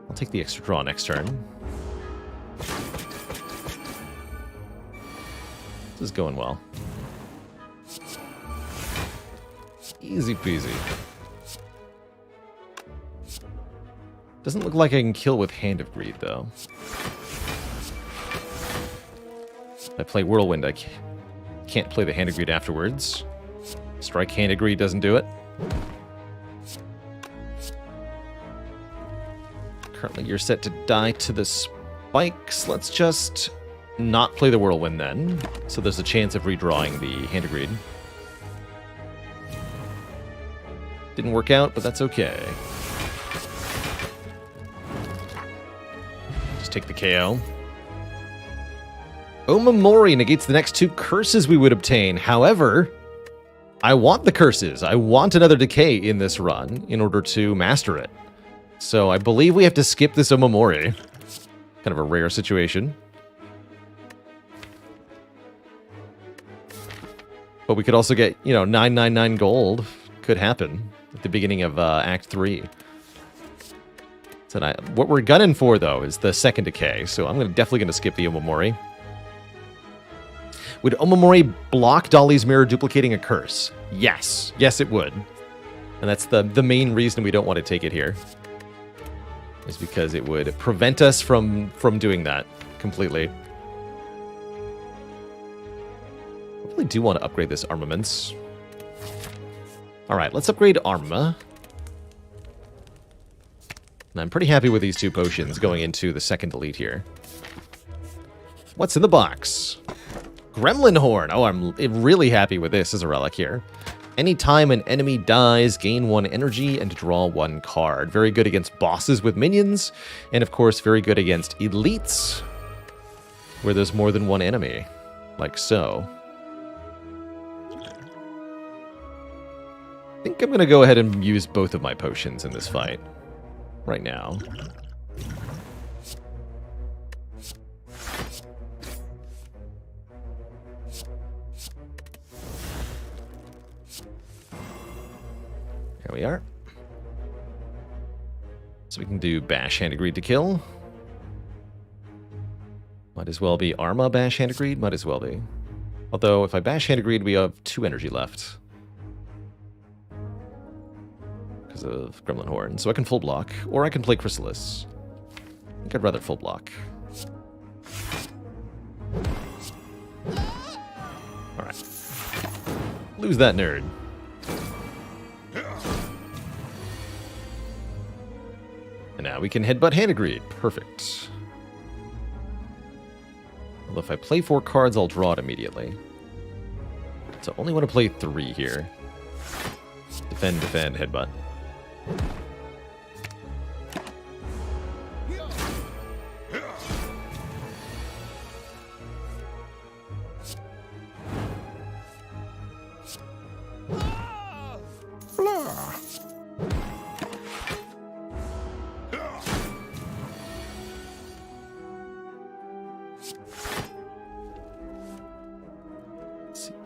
I'll take the extra draw next turn. This is going well. Easy peasy. Doesn't look like I can kill with Hand of Greed, though. If I play Whirlwind, I can't play the Hand of Greed afterwards. Strike Hand of Greed doesn't do it. Currently, you're set to die to the spikes. Let's just not play the Whirlwind then, so there's a chance of redrawing the Hand of Greed. Didn't work out, but that's okay. Just take the KO. Omamori negates the next 2 curses we would obtain. However, I want the curses. I want another Decay in this run in order to master it. So I believe we have to skip this Omamori. Kind of a rare situation. But we could also get, 999 gold. Could happen at the beginning of Act 3. So what we're gunning for, though, is the second Decay. So I'm definitely going to skip the Omamori. Would Omamori block Dolly's Mirror duplicating a curse? Yes. Yes, it would. And that's the main reason we don't want to take it here. Is because it would prevent us from doing that completely. I really do want to upgrade this armaments. Alright, let's upgrade Arma. And I'm pretty happy with these 2 potions going into the second elite here. What's in the box? Gremlin Horn. Oh, I'm really happy with this as a relic here. Anytime an enemy dies, gain 1 energy and draw 1 card. Very good against bosses with minions. And of course, very good against elites, where there's more than 1 enemy. Like so. I think I'm going to go ahead and use both of my potions in this fight. Right now. There we are. So we can do Bash Hand of Greed to kill. Might as well be Arma Bash Hand of Greed. Might as well be. Although, if I Bash Hand of Greed, we have 2 energy left. Because of Gremlin Horn. So I can full block, or I can play Chrysalis. I think I'd rather full block. Alright. Lose that nerd. And now we can headbutt Hand of Greed. Perfect. Well, if I play 4 cards, I'll draw it immediately. So I only want to play 3 here. Defend, defend, headbutt.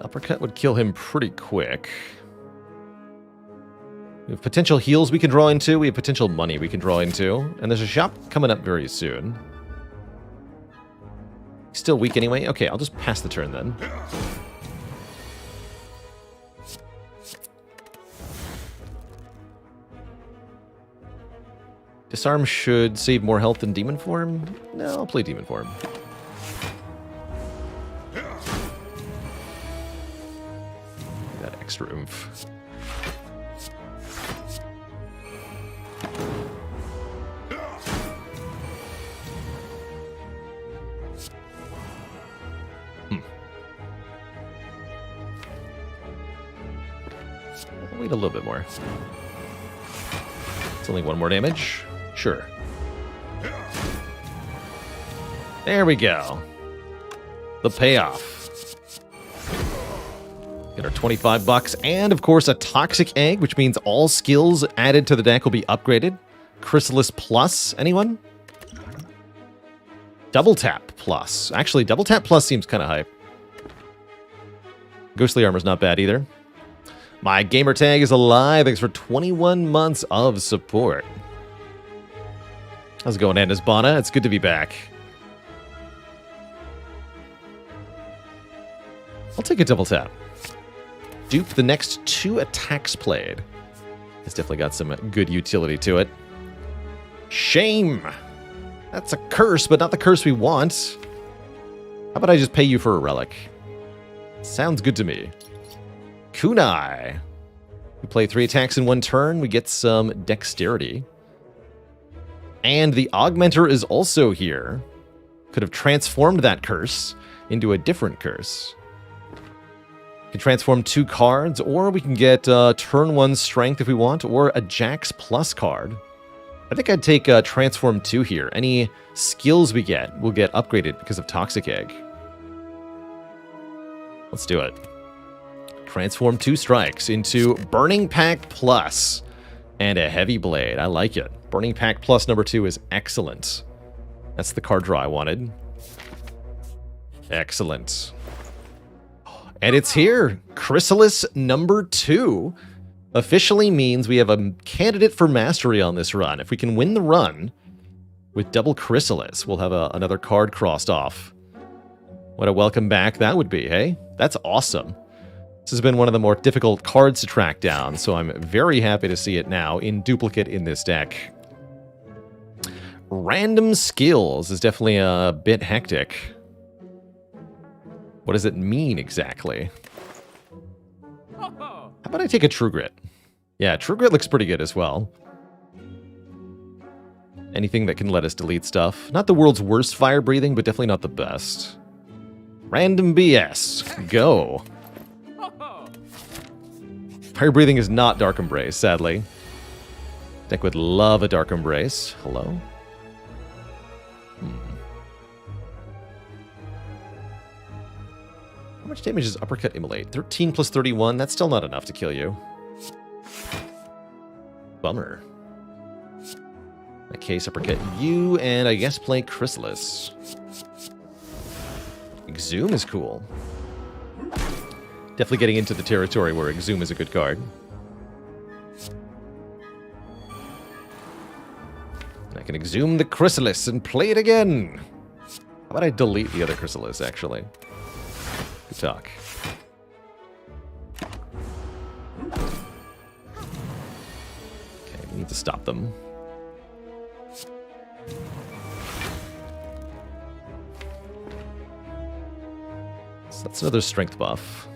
Uppercut would kill him pretty quick. We have potential heals we can draw into. We have potential money we can draw into. And there's a shop coming up very soon. Still weak anyway? Okay, I'll just pass the turn then. Disarm should save more health than Demon Form? No, I'll play Demon Form. That extra oomph. I'll wait a little bit more. It's only 1 more damage. Sure. There we go. The payoff. Get our 25 bucks, and of course a Toxic Egg, which means all skills added to the deck will be upgraded. Chrysalis Plus, anyone? Double Tap Plus. Actually, Double Tap Plus seems kind of hype. Ghostly Armor's not bad either. My gamer tag is alive. Thanks for 21 months of support. How's it going, Andasbana? It's good to be back. I'll take a double tap. Dupe the next 2 attacks played. It's definitely got some good utility to it. Shame! That's a curse, but not the curse we want. How about I just pay you for a relic? Sounds good to me. Kunai. We play 3 attacks in 1 turn. We get some dexterity. And the Augmenter is also here. Could have transformed that curse into a different curse. We can transform 2 cards, or we can get turn 1 strength if we want, or a Jax Plus card. I think I'd take transform 2 here. Any skills we get will get upgraded because of Toxic Egg. Let's do it. Transform 2 strikes into Burning Pact Plus and a Heavy Blade. I like it. Burning Pact Plus number 2 is excellent. That's the card draw I wanted. Excellent. And it's here. Chrysalis number 2 officially means we have a candidate for mastery on this run. If we can win the run with double Chrysalis, we'll have another card crossed off. What a welcome back that would be, hey? That's awesome. This has been one of the more difficult cards to track down, so I'm very happy to see it now in duplicate in this deck. Random skills is definitely a bit hectic. What does it mean exactly? How about I take a True Grit? Yeah, True Grit looks pretty good as well. Anything that can let us delete stuff. Not the world's worst fire breathing, but definitely not the best. Random BS. Go. Fire breathing is not Dark Embrace, sadly. Deck would love a Dark Embrace. Hello? How much damage is Uppercut Immolate? 13 plus 31. That's still not enough to kill you. Bummer. In that case, Uppercut you, and I guess play Chrysalis. Exhume is cool. Definitely getting into the territory where Exhume is a good card. And I can Exhume the Chrysalis and play it again. How about I delete the other Chrysalis, actually? Good talk. Okay, we need to stop them. So that's another strength buff.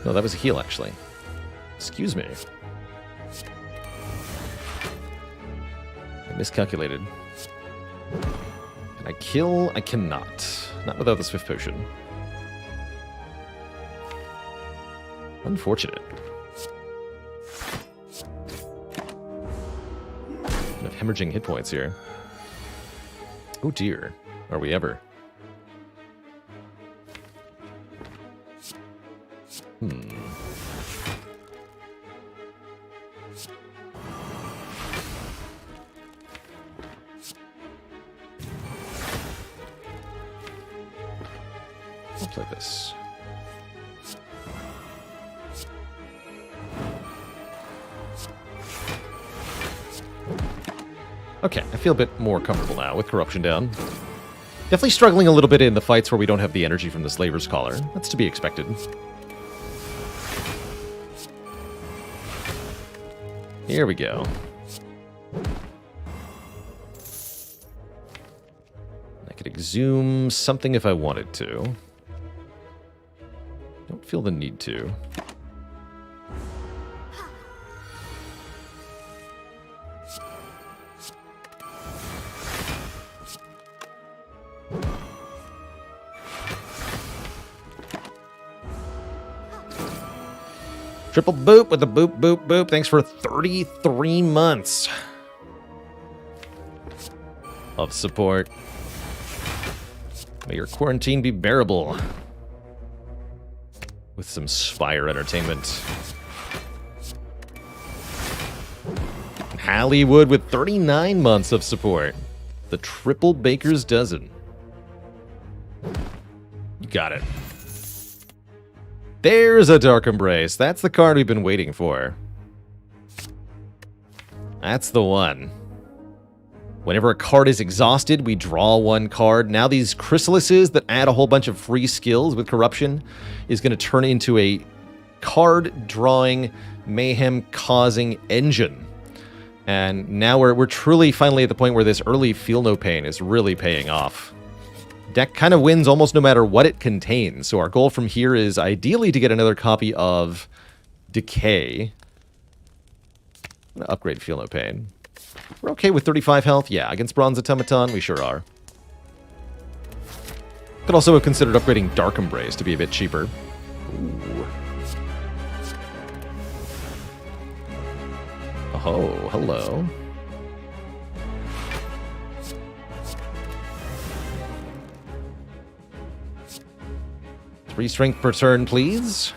No, that was a heal, actually. Excuse me. I miscalculated. Can I kill? I cannot. Not without the Swift Potion. Unfortunate. I have hemorrhaging hit points here. Oh dear. Are we ever? I'll play this. Okay, I feel a bit more comfortable now with Corruption down. Definitely struggling a little bit in the fights where we don't have the energy from the Slaver's Collar. That's to be expected. Here we go. I could exhume something if I wanted to. Don't feel the need to. Triple boop with the boop, boop, boop. Thanks for 33 months. of support. May your quarantine be bearable. With some Spire entertainment. Hollywood with 39 months of support. The triple baker's dozen. You got it. There's a Dark Embrace. That's the card we've been waiting for. That's the one. Whenever a card is exhausted, we draw one card. Now these Chrysalises that add a whole bunch of free skills with Corruption is going to turn into a card-drawing, mayhem-causing engine. And now we're truly finally at the point where this early Feel No Pain is really paying off. Deck kind of wins almost no matter what it contains. So our goal from here is ideally to get another copy of Decay. I'm going to upgrade Feel No Pain. We're okay with 35 health? Yeah, against Bronze Automaton, we sure are. Could also have considered upgrading Dark Embrace to be a bit cheaper. Ooh. Oh, hello. Three strength per turn, please.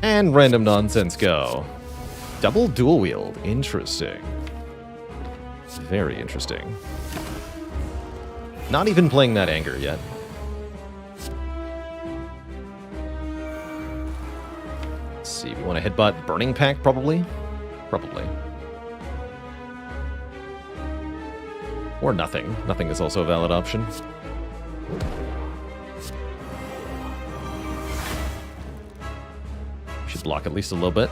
And random nonsense go. Double dual wield. Interesting. Very interesting. Not even playing that anger yet. Let's see. We want to headbutt Burning Pack, probably? Probably. Or nothing. Nothing is also a valid option. Should block at least a little bit.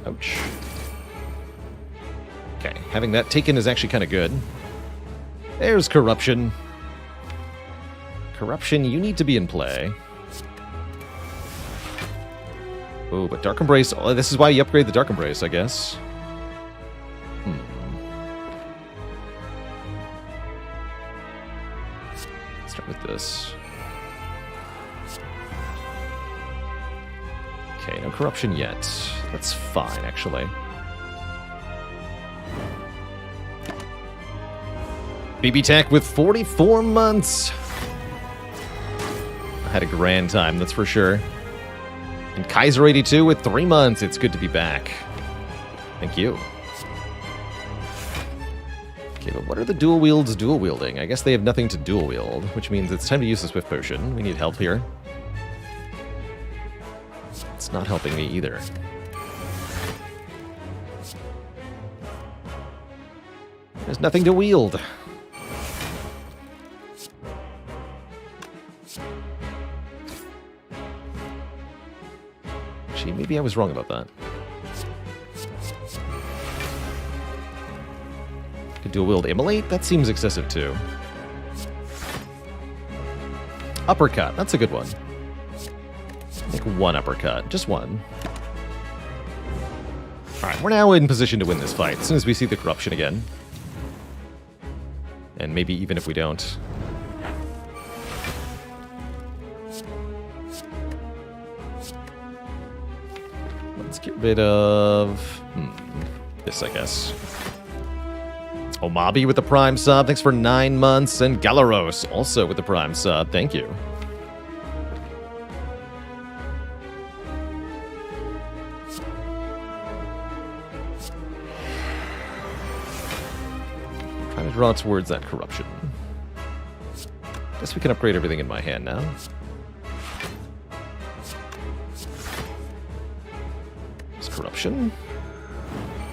Ouch. Okay, having that taken is actually kind of good. There's Corruption. Corruption, you need to be in play. Oh, but Dark Embrace, oh, this is why you upgrade the Dark Embrace, I guess. Let's start with this. Okay, no Corruption yet. That's fine, actually. BB Tech with 44 months. I had a grand time, that's for sure. And Kaiser 82 with 3 months. It's good to be back. Thank you. Okay, but what are the dual wields dual wielding? I guess they have nothing to dual wield, which means it's time to use the Swift Potion. We need help here. It's not helping me either. There's nothing to wield. Actually, maybe I was wrong about that. Could dual wield Immolate? That seems excessive too. Uppercut, that's a good one. Like one uppercut, just one. Alright, we're now in position to win this fight as soon as we see the Corruption again. And maybe even if we don't. Let's get rid of... this, I guess. Omabi with the Prime sub, thanks for 9 months. And Galaros also with the Prime sub, thank you. Trying to draw towards that Corruption. Guess we can upgrade everything in my hand now. There's Corruption.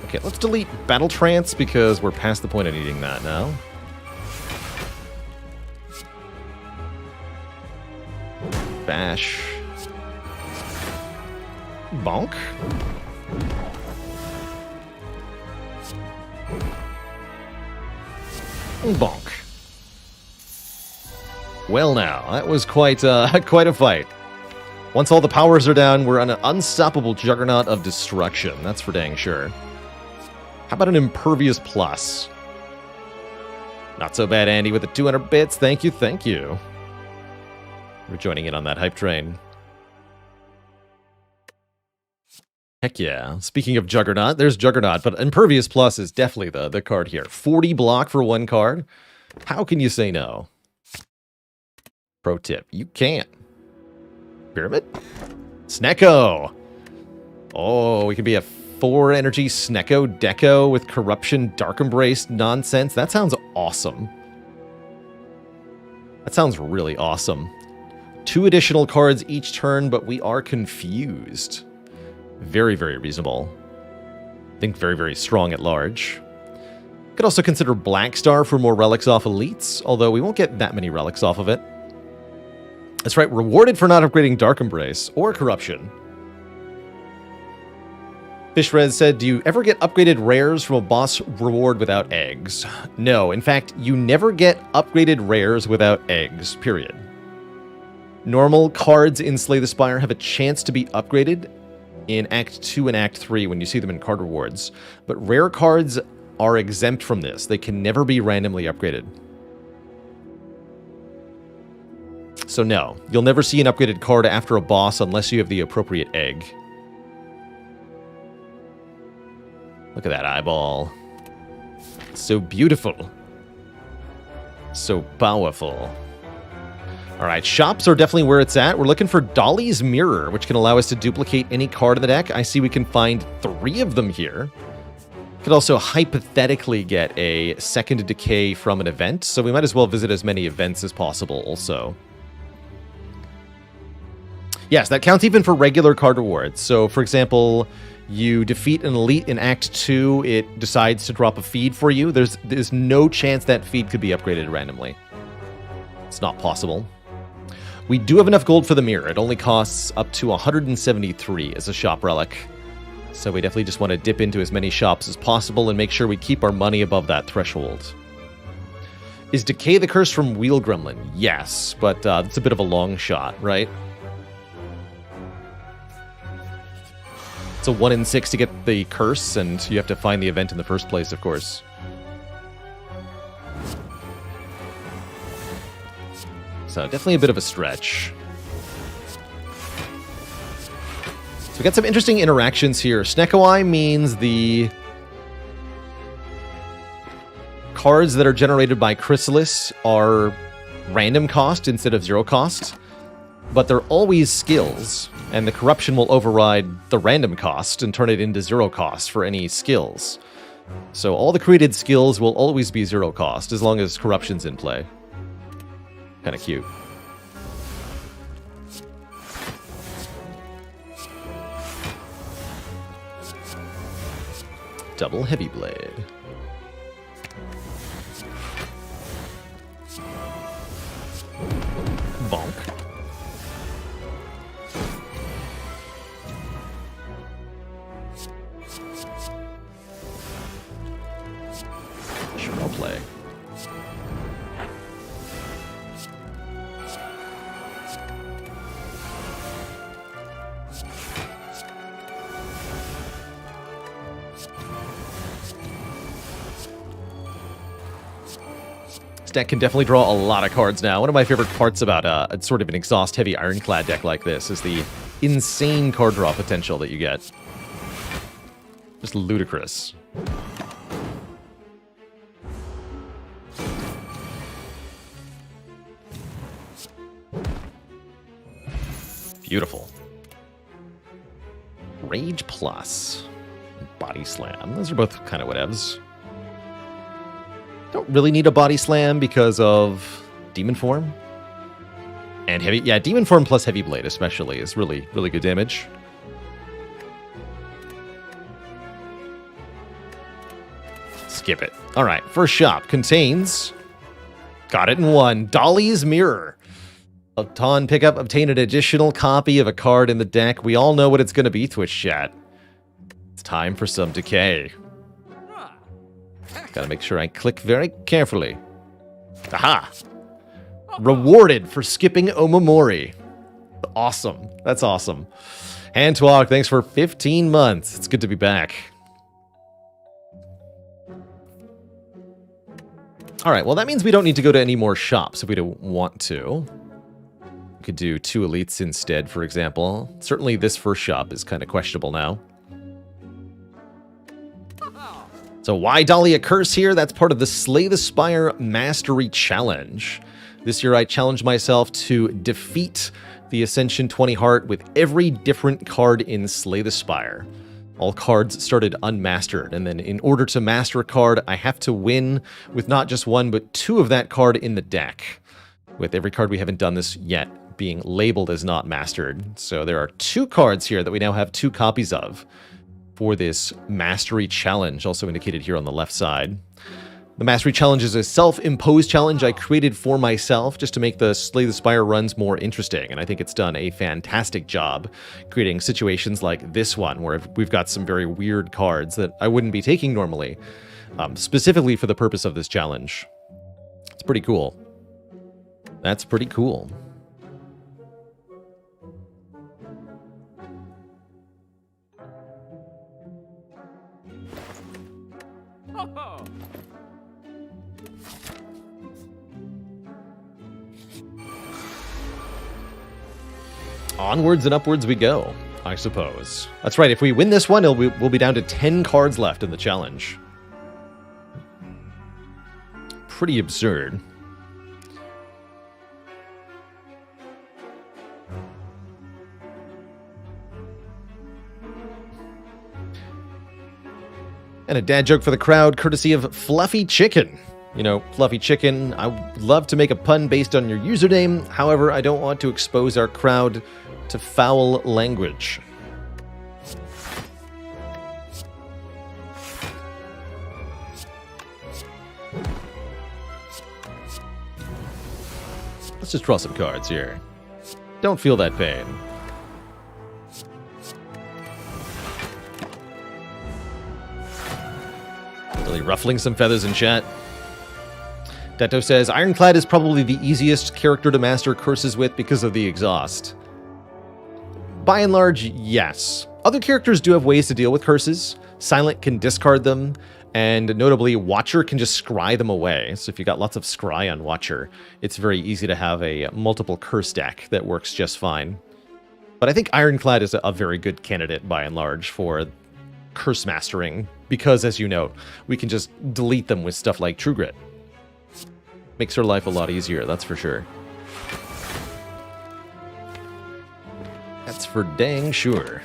Okay, let's delete Battle Trance because we're past the point of needing that now. Bash. Bonk. Bonk. Well now, that was quite a fight. Once all the powers are down, we're an unstoppable juggernaut of destruction. That's for dang sure. How about an Impervious Plus? Not so bad, Andy, with the 200 bits. Thank you, thank you. We're joining in on that hype train. Heck yeah. Speaking of Juggernaut, there's Juggernaut, but Impervious Plus is definitely the card here. 40 block for one card. How can you say no? Pro tip, you can't. Pyramid? Snecko! Oh, we could be a 4 energy Snecko Deco with Corruption Dark Embrace nonsense. That sounds awesome. That sounds really awesome. 2 additional cards each turn, but we are confused. Very, very reasonable. I think very, very strong at large. Could also consider Black Star for more relics off elites, although we won't get that many relics off of it. That's right, rewarded for not upgrading Dark Embrace or Corruption. Fishred said, do you ever get upgraded rares from a boss reward without eggs? No, in fact, you never get upgraded rares without eggs, period. Normal cards in Slay the Spire have a chance to be upgraded in Act 2 and Act 3 when you see them in card rewards, but rare cards are exempt from this. They can never be randomly upgraded. So no, you'll never see an upgraded card after a boss unless you have the appropriate egg. Look at that eyeball. So beautiful. So powerful. Alright, shops are definitely where it's at. We're looking for Dolly's Mirror, which can allow us to duplicate any card in the deck. I see we can find 3 of them here. Could also hypothetically get a second Decay from an event, so we might as well visit as many events as possible also. Yes, that counts even for regular card rewards. So, for example, you defeat an elite in Act 2, it decides to drop a feed for you. There's no chance that feed could be upgraded randomly. It's not possible. We do have enough gold for the mirror. It only costs up to 173 as a shop relic. So we definitely just want to dip into as many shops as possible and make sure we keep our money above that threshold. Is Decay the curse from Wheel Gremlin? Yes, but that's a bit of a long shot, right? It's a 1 in 6 to get the curse, and you have to find the event in the first place, of course. So definitely a bit of a stretch. So we got some interesting interactions here. Snecko means the cards that are generated by Chrysalis are random cost instead of 0 cost, but they're always skills, and the corruption will override the random cost and turn it into 0 cost for any skills. So all the created skills will always be 0 cost as long as corruption's in play. Kind of cute. Double Heavy Blade. Bonk. Sure, I'll play. This deck can definitely draw a lot of cards now. One of my favorite parts about a sort of an exhaust-heavy Ironclad deck like this is the insane card draw potential that you get. Just ludicrous. Beautiful. Rage Plus. Body Slam. Those are both kind of whatevs. Don't really need a Body Slam because of Demon Form. And Heavy... Yeah, Demon Form plus Heavy Blade especially is really, really good damage. Skip it. Alright, first shop contains... Got it in 1. Dolly's Mirror. Upon pickup, obtain an additional copy of a card in the deck. We all know what it's going to be, Twitch chat. It's time for some Decay. Gotta make sure I click very carefully. Aha! Rewarded for skipping Omamori. Awesome. That's awesome. Handwalk, thanks for 15 months. It's good to be back. Alright, well that means we don't need to go to any more shops if we don't want to. We could do 2 elites instead, for example. Certainly this first shop is kind of questionable now. So why Dahlia Curse here? That's part of the Slay the Spire Mastery Challenge. This year I challenged myself to defeat the Ascension 20 Heart with every different card in Slay the Spire. All cards started unmastered, and then in order to master a card, I have to win with not just one, but two of that card in the deck. With every card we haven't done this yet being labeled as not mastered. So there are two cards here that we now have two copies of for this Mastery Challenge, also indicated here on the left side. The Mastery Challenge is a self-imposed challenge I created for myself just to make the Slay the Spire runs more interesting, and I think it's done a fantastic job creating situations like this one, where we've got some very weird cards that I wouldn't be taking normally, specifically for the purpose of this challenge. It's pretty cool. That's pretty cool. Onwards and upwards we go, I suppose. That's right, if we win this one, we'll be down to 10 cards left in the challenge. Pretty absurd. And a dad joke for the crowd, courtesy of Fluffy Chicken. You know, Fluffy Chicken, I would love to make a pun based on your username. However, I don't want to expose our crowd to foul language. Let's just draw some cards here. Don't feel that pain. Really ruffling some feathers in chat. Deto says, Ironclad is probably the easiest character to master curses with because of the exhaust. By and large, yes. Other characters do have ways to deal with curses. Silent can discard them, and notably, Watcher can just scry them away. So if you got lots of scry on Watcher, it's very easy to have a multiple curse deck that works just fine. But I think Ironclad is a very good candidate, by and large, for curse mastering, because, as you know, we can just delete them with stuff like True Grit. Makes her life a lot easier, that's for sure. That's for dang sure.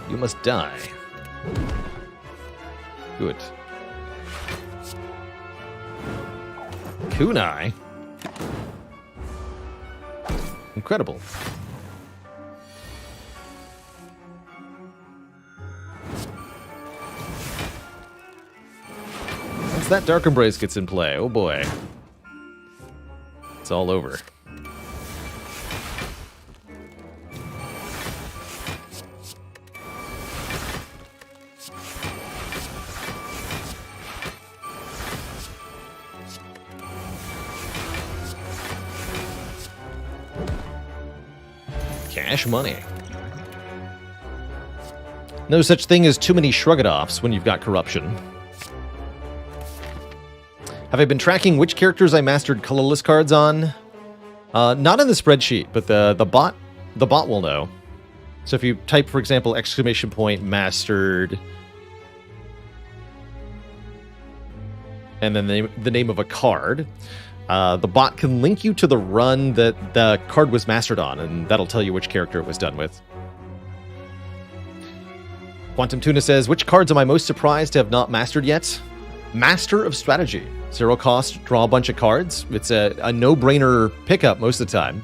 You must die. Good. Kunai? Incredible. Once that Dark Embrace gets in play, oh boy. It's all over. Cash money. No such thing as too many shrug-it-offs when you've got corruption. Have I been tracking which characters I mastered colorless cards on? Not in the spreadsheet, but the bot will know. So if you type, for example, exclamation point mastered, and then the name of a card, the bot can link you to the run that the card was mastered on, and that'll tell you which character it was done with. Quantum Tuna says, which cards am I most surprised to have not mastered yet? Master of Strategy. 0 cost, draw a bunch of cards. It's a no-brainer pickup most of the time,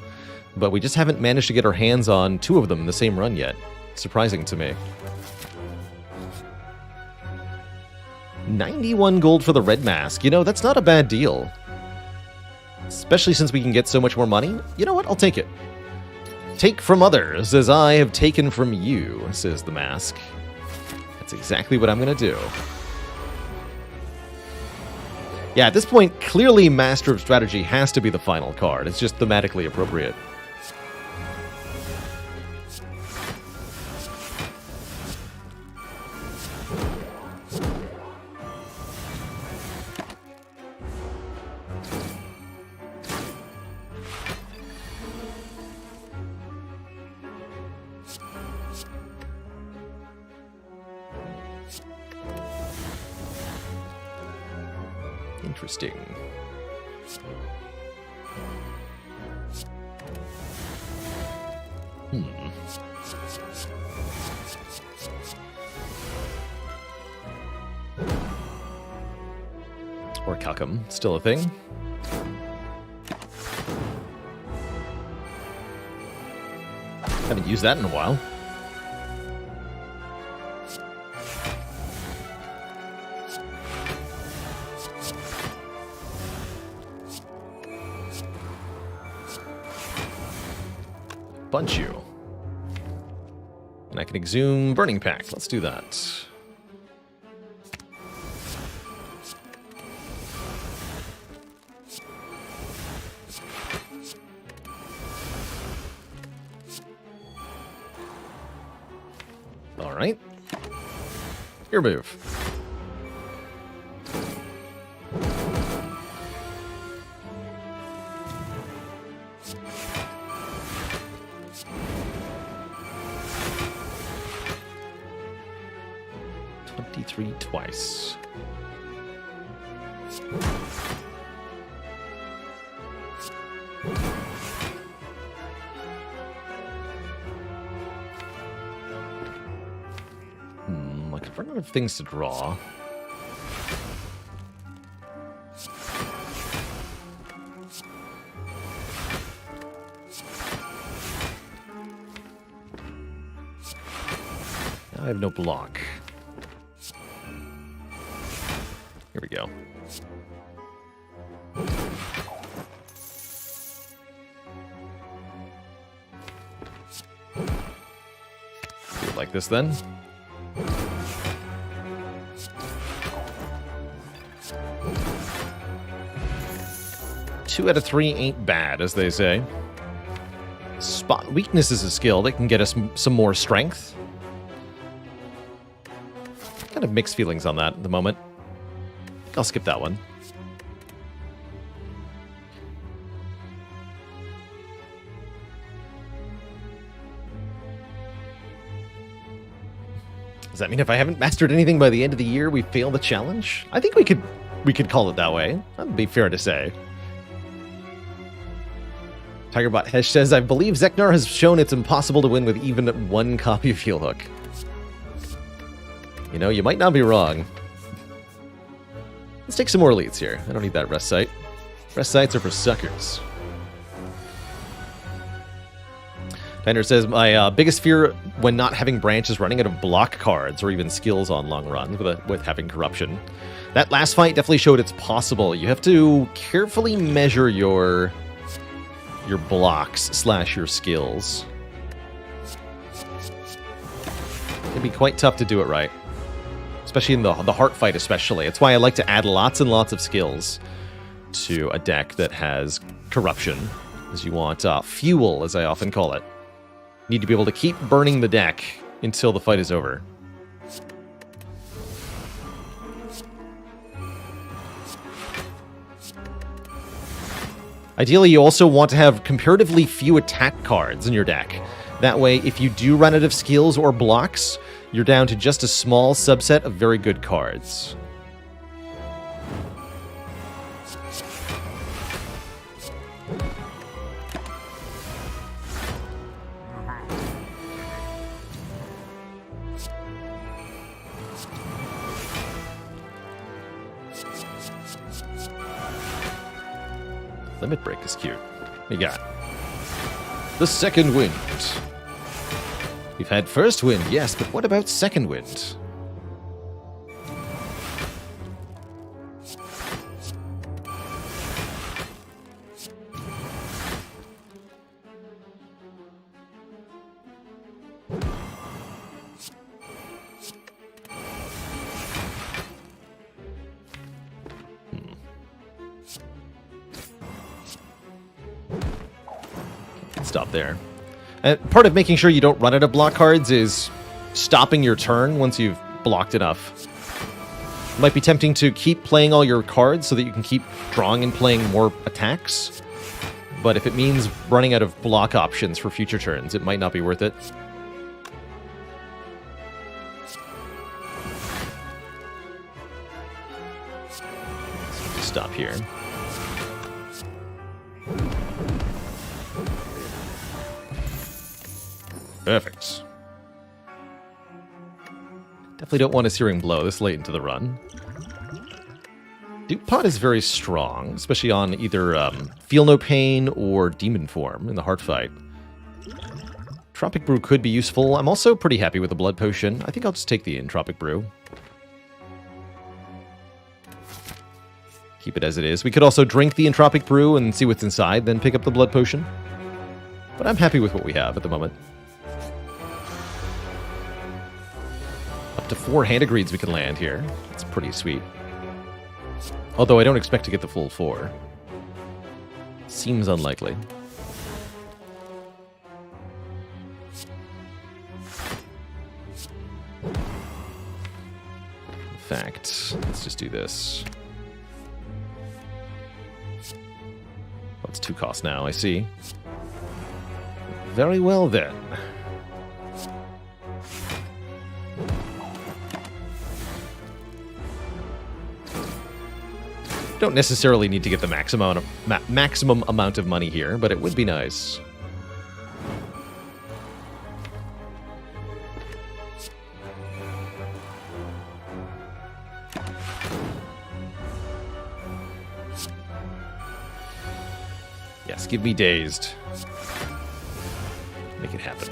but we just haven't managed to get our hands on 2 of them in the same run yet. Surprising to me. 91 gold for the red mask. You know, that's not a bad deal. Especially since we can get so much more money. You know what? I'll take it. Take from others as I have taken from you, says the mask. That's exactly what I'm going to do. Yeah, at this point, clearly Master of Strategy has to be the final card. It's just thematically appropriate. Interesting. Or Cuckum, still a thing. Haven't used that in a while. Bunch you. And I can exhume Burning Pact. Let's do that. All right. Your move. Twice. I could run out of things to draw. Now I have no block. Here we go. Do it like this then. Two out of three ain't bad, as they say. Spot weakness is a skill that can get us some more strength. Kind of mixed feelings on that at the moment. I'll skip that one. Does that mean if I haven't mastered anything by the end of the year, we fail the challenge? I think we could call it that way. That'd be fair to say. Tigerbot Hesh says, I believe Zeknar has shown it's impossible to win with even one copy of Heel Hook. You know, you might not be wrong. Let's take some more elites here. I don't need that rest site. Rest sites are for suckers. Diner says, my biggest fear when not having branch is running out of block cards or even skills on long runs with having corruption. That last fight definitely showed it's possible. You have to carefully measure your blocks / your skills. It can be quite tough to do it right. Especially in the heart fight especially. It's why I like to add lots and lots of skills to a deck that has corruption. Because you want fuel, as I often call it. You need to be able to keep burning the deck until the fight is over. Ideally, you also want to have comparatively few attack cards in your deck. That way, if you do run out of skills or blocks, you're down to just a small subset of very good cards. Limit Break is cute. What you got? The Second Wind. We've had First Wind, yes, but what about Second Wind? Stop there. And part of making sure you don't run out of block cards is stopping your turn once you've blocked enough. It might be tempting to keep playing all your cards so that you can keep drawing and playing more attacks. But if it means running out of block options for future turns, it might not be worth it. stop here. Perfect. Definitely don't want a Searing Blow this late into the run. Duke Pot is very strong, especially on either Feel No Pain or Demon form in the Heart Fight. Tropic Brew could be useful. I'm also pretty happy with the Blood Potion. I think I'll just take the Entropic Brew. Keep it as it is. We could also drink the Entropic Brew and see what's inside, then pick up the Blood Potion. But I'm happy with what we have at the moment. Up to 4 Handegreeds we can land here. That's pretty sweet. Although I don't expect to get the full 4. Seems unlikely. In fact, let's just do this. Oh, it's 2 costs now, I see. Very well then. Don't necessarily need to get the maximum amount of money here, but it would be nice. Yes, give me Dazed. Make it happen.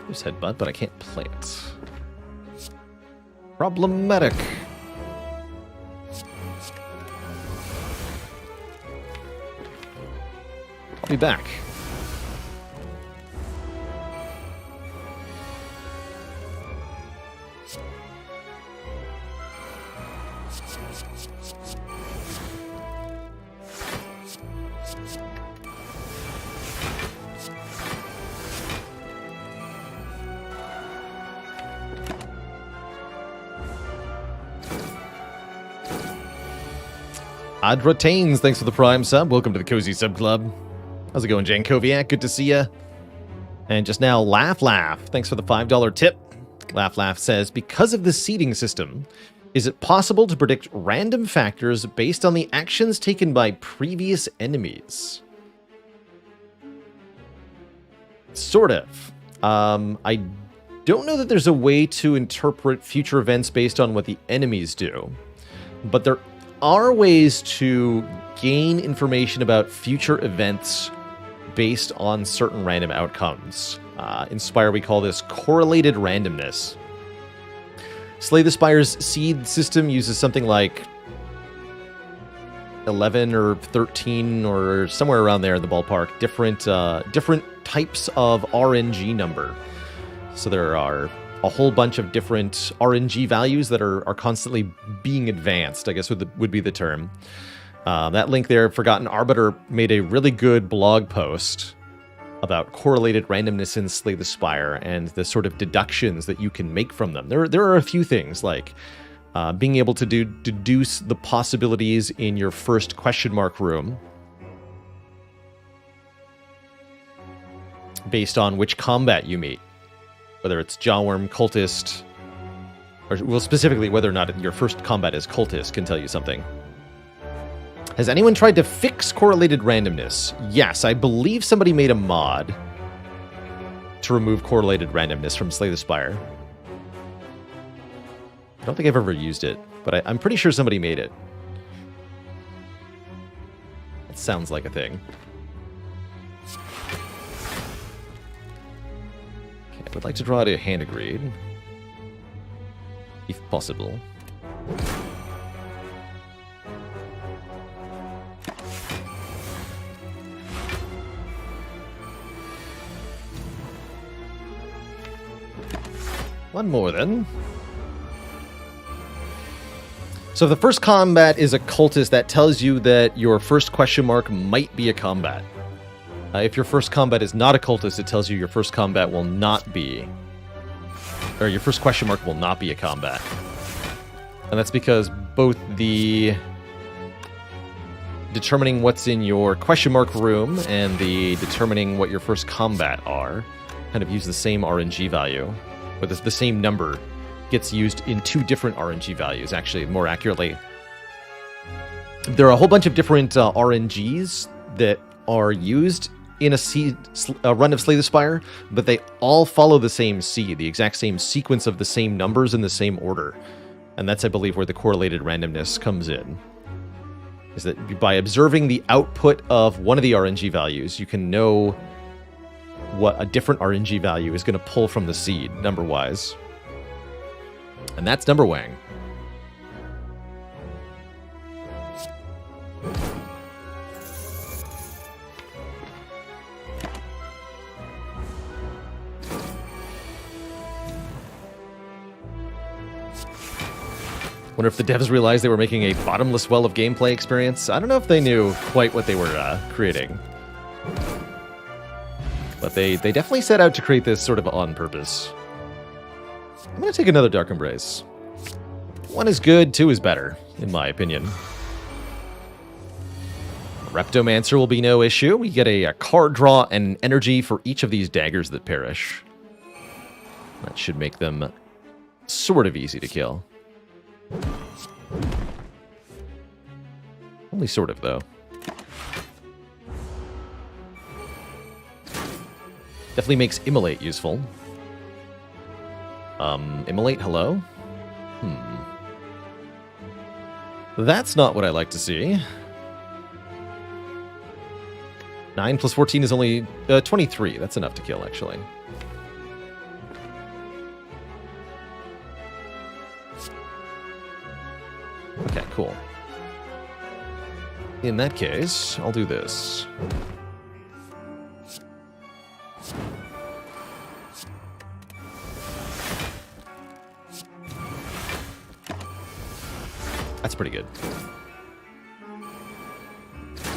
There's Headbutt, but I can't play it. Problematic. I'll be back. Adratains, thanks for the Prime sub. Welcome to the Cozy Sub Club. How's it going, Jankoviak? Good to see ya. And just now, Laugh, thanks for the $5 tip. Laugh says, because of the seeding system, is it possible to predict random factors based on the actions taken by previous enemies? Sort of. I don't know that there's a way to interpret future events based on what the enemies do, but there are ways to gain information about future events based on certain random outcomes. In Spire, we call this correlated randomness. Slay the Spire's seed system uses something like 11 or 13 or somewhere around there in the ballpark, different types of RNG number. So there are a whole bunch of different RNG values that are constantly being advanced, I guess would be the term. That link there, Forgotten Arbiter, made a really good blog post about correlated randomness in Slay the Spire and the sort of deductions that you can make from them. There are a few things like being able to deduce the possibilities in your first question mark room based on which combat you meet. Whether it's Jawworm, Cultist, or well, specifically whether or not your first combat is Cultist can tell you something. Has anyone tried to fix correlated randomness? Yes, I believe somebody made a mod to remove correlated randomness from Slay the Spire. I don't think I've ever used it, but I'm pretty sure somebody made it. It sounds like a thing. I would like to draw out a Handegreed, if possible. One more then. So if the first combat is a cultist, that tells you that your first question mark might be a combat. If your first combat is not a cultist, it tells you your first combat will not be... Or your first question mark will not be a combat. And that's because both the... determining what's in your question mark room and the determining what your first combat are kind of use the same RNG value, or the same number gets used in two different RNG values, actually, more accurately. There are a whole bunch of different RNGs that are used in a run of Slay the Spire, but they all follow the same seed, the exact same sequence of the same numbers in the same order. And that's, I believe, where the correlated randomness comes in. Is that by observing the output of one of the RNG values, you can know what a different RNG value is going to pull from the seed, number-wise. And that's Number Wang. Wonder if the devs realized they were making a bottomless well of gameplay experience. I don't know if they knew quite what they were creating. But they definitely set out to create this sort of on purpose. I'm going to take another Dark Embrace. 1 is good, 2 is better, in my opinion. Reptomancer will be no issue. We get a card draw and energy for each of these daggers that perish. That should make them sort of easy to kill. Only sort of, though. Definitely makes Immolate useful. Immolate, hello? That's not what I like to see. 9 plus 14 is only 23. That's enough to kill, actually. Okay, cool. In that case, I'll do this. That's pretty good.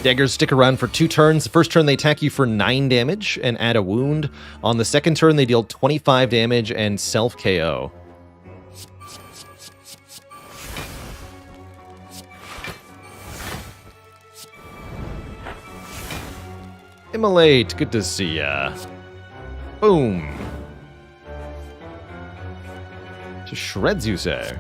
Daggers stick around for 2 turns. The first turn they attack you for 9 damage and add a wound. On the second turn they deal 25 damage and self-KO. Immolate, good to see ya. Boom. To shreds, you say?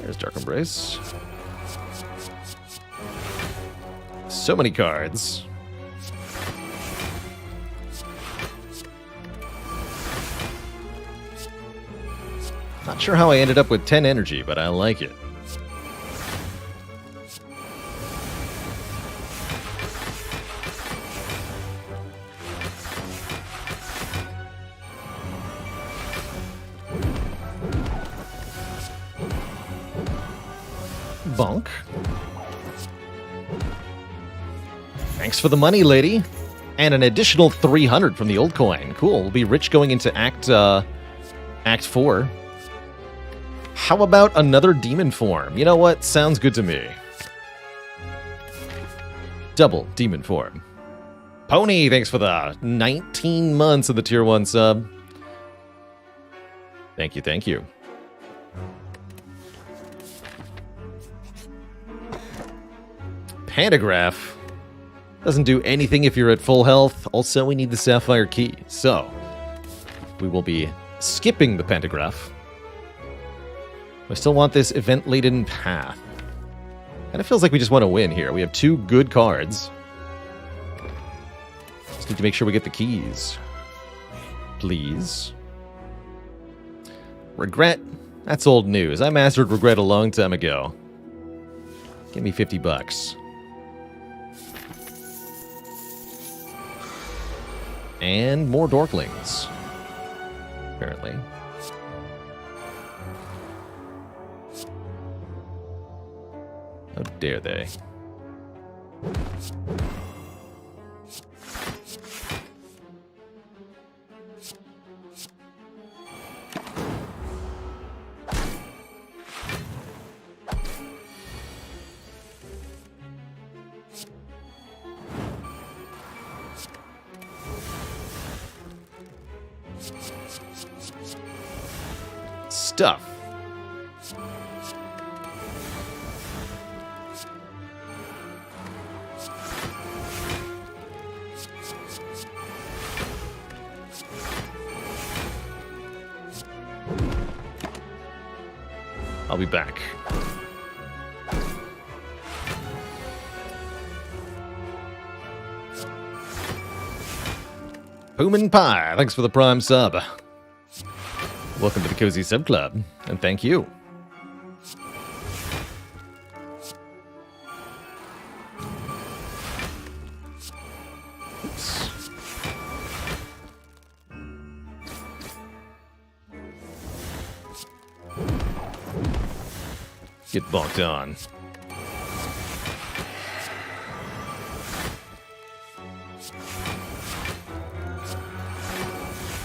There's Dark Embrace. So many cards. Not sure how I ended up with 10 energy, but I like it. Bonk. Thanks for the money, lady. And an additional 300 from the old coin. Cool. We'll be rich going into Act 4. How about another demon form? You know what? Sounds good to me. Double demon form. Pony, thanks for the 19 months of the tier 1 sub. Thank you, thank you. Pantograph doesn't do anything if you're at full health. Also, we need the Sapphire Key. So, we will be skipping the Pantograph. I still want this event-laden path. Kind of feels like we just want to win here. We have 2 good cards. Just need to make sure we get the keys. Please. Regret? That's old news. I mastered Regret a long time ago. Give me 50 bucks. And more Dorklings. Apparently. How dare they? Stuff. I'll be back. Human Pie, thanks for the Prime sub. Welcome to the Cozy Sub Club, and thank you. Oops. Get bonked on.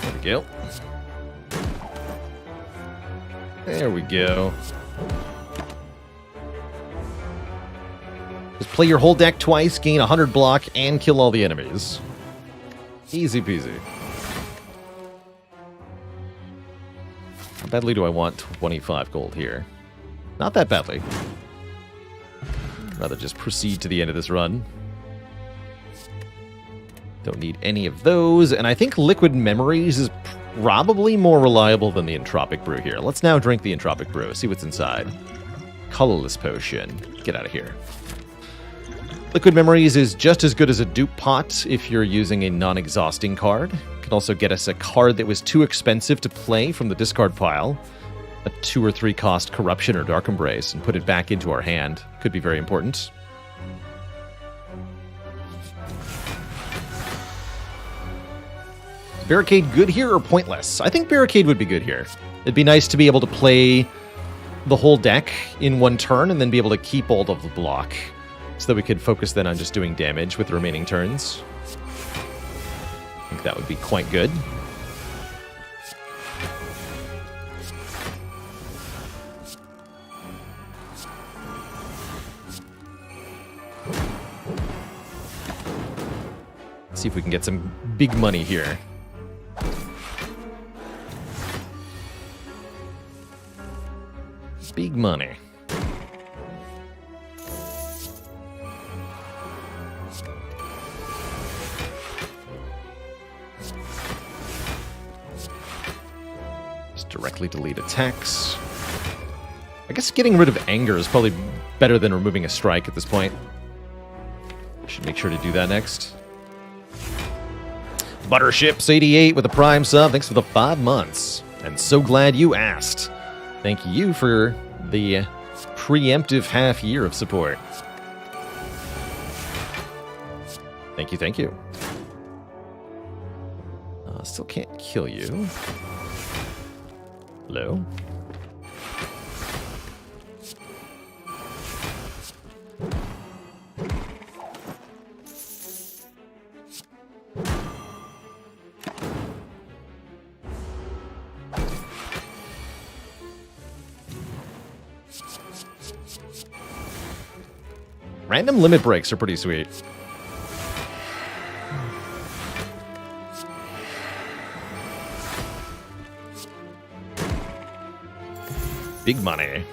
There we go. There we go. Just play your whole deck twice, gain 100 block, and kill all the enemies. Easy peasy. How badly do I want 25 gold here? Not that badly. I'd rather just proceed to the end of this run. Don't need any of those, and I think Liquid Memories is probably more reliable than the Entropic Brew here. Let's now drink the Entropic Brew, see what's inside. Colorless Potion. Get out of here. Liquid Memories is just as good as a dupe pot if you're using a non-exhausting card. It can also get us a card that was too expensive to play from the discard pile. A 2 or 3 cost Corruption or Dark Embrace and put it back into our hand. Could be very important. Barricade good here or pointless? I think Barricade would be good here. It'd be nice to be able to play the whole deck in one turn and then be able to keep all of the block so that we could focus then on just doing damage with the remaining turns. I think that would be quite good. Let's see if we can get some big money here. Big money. Just directly delete attacks. I guess getting rid of anger is probably better than removing a strike at this point. Should make sure to do that next. Butterships88 with a Prime sub. Thanks for the 5 months. And so glad you asked. Thank you for the preemptive half year of support. Thank you, thank you. Still can't kill you. Hello? Random limit breaks are pretty sweet. Big money.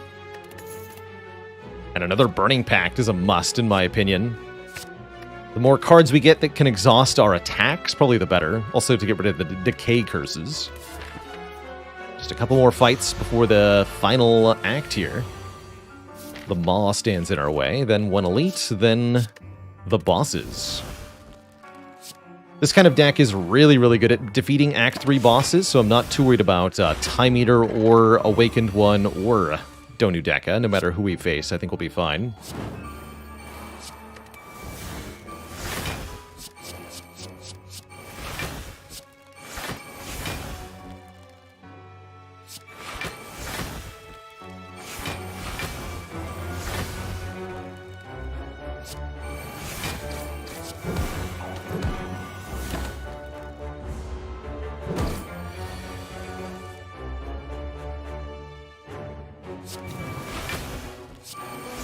And another Burning Pact is a must, in my opinion. The more cards we get that can exhaust our attacks, probably the better. Also to get rid of the Decay curses. Just a couple more fights before the final act here. The Maw stands in our way, then one Elite, then the bosses. This kind of deck is really, really good at defeating Act 3 bosses, so I'm not too worried about Time Eater or Awakened One or Donu Deka. No matter who we face, I think we'll be fine.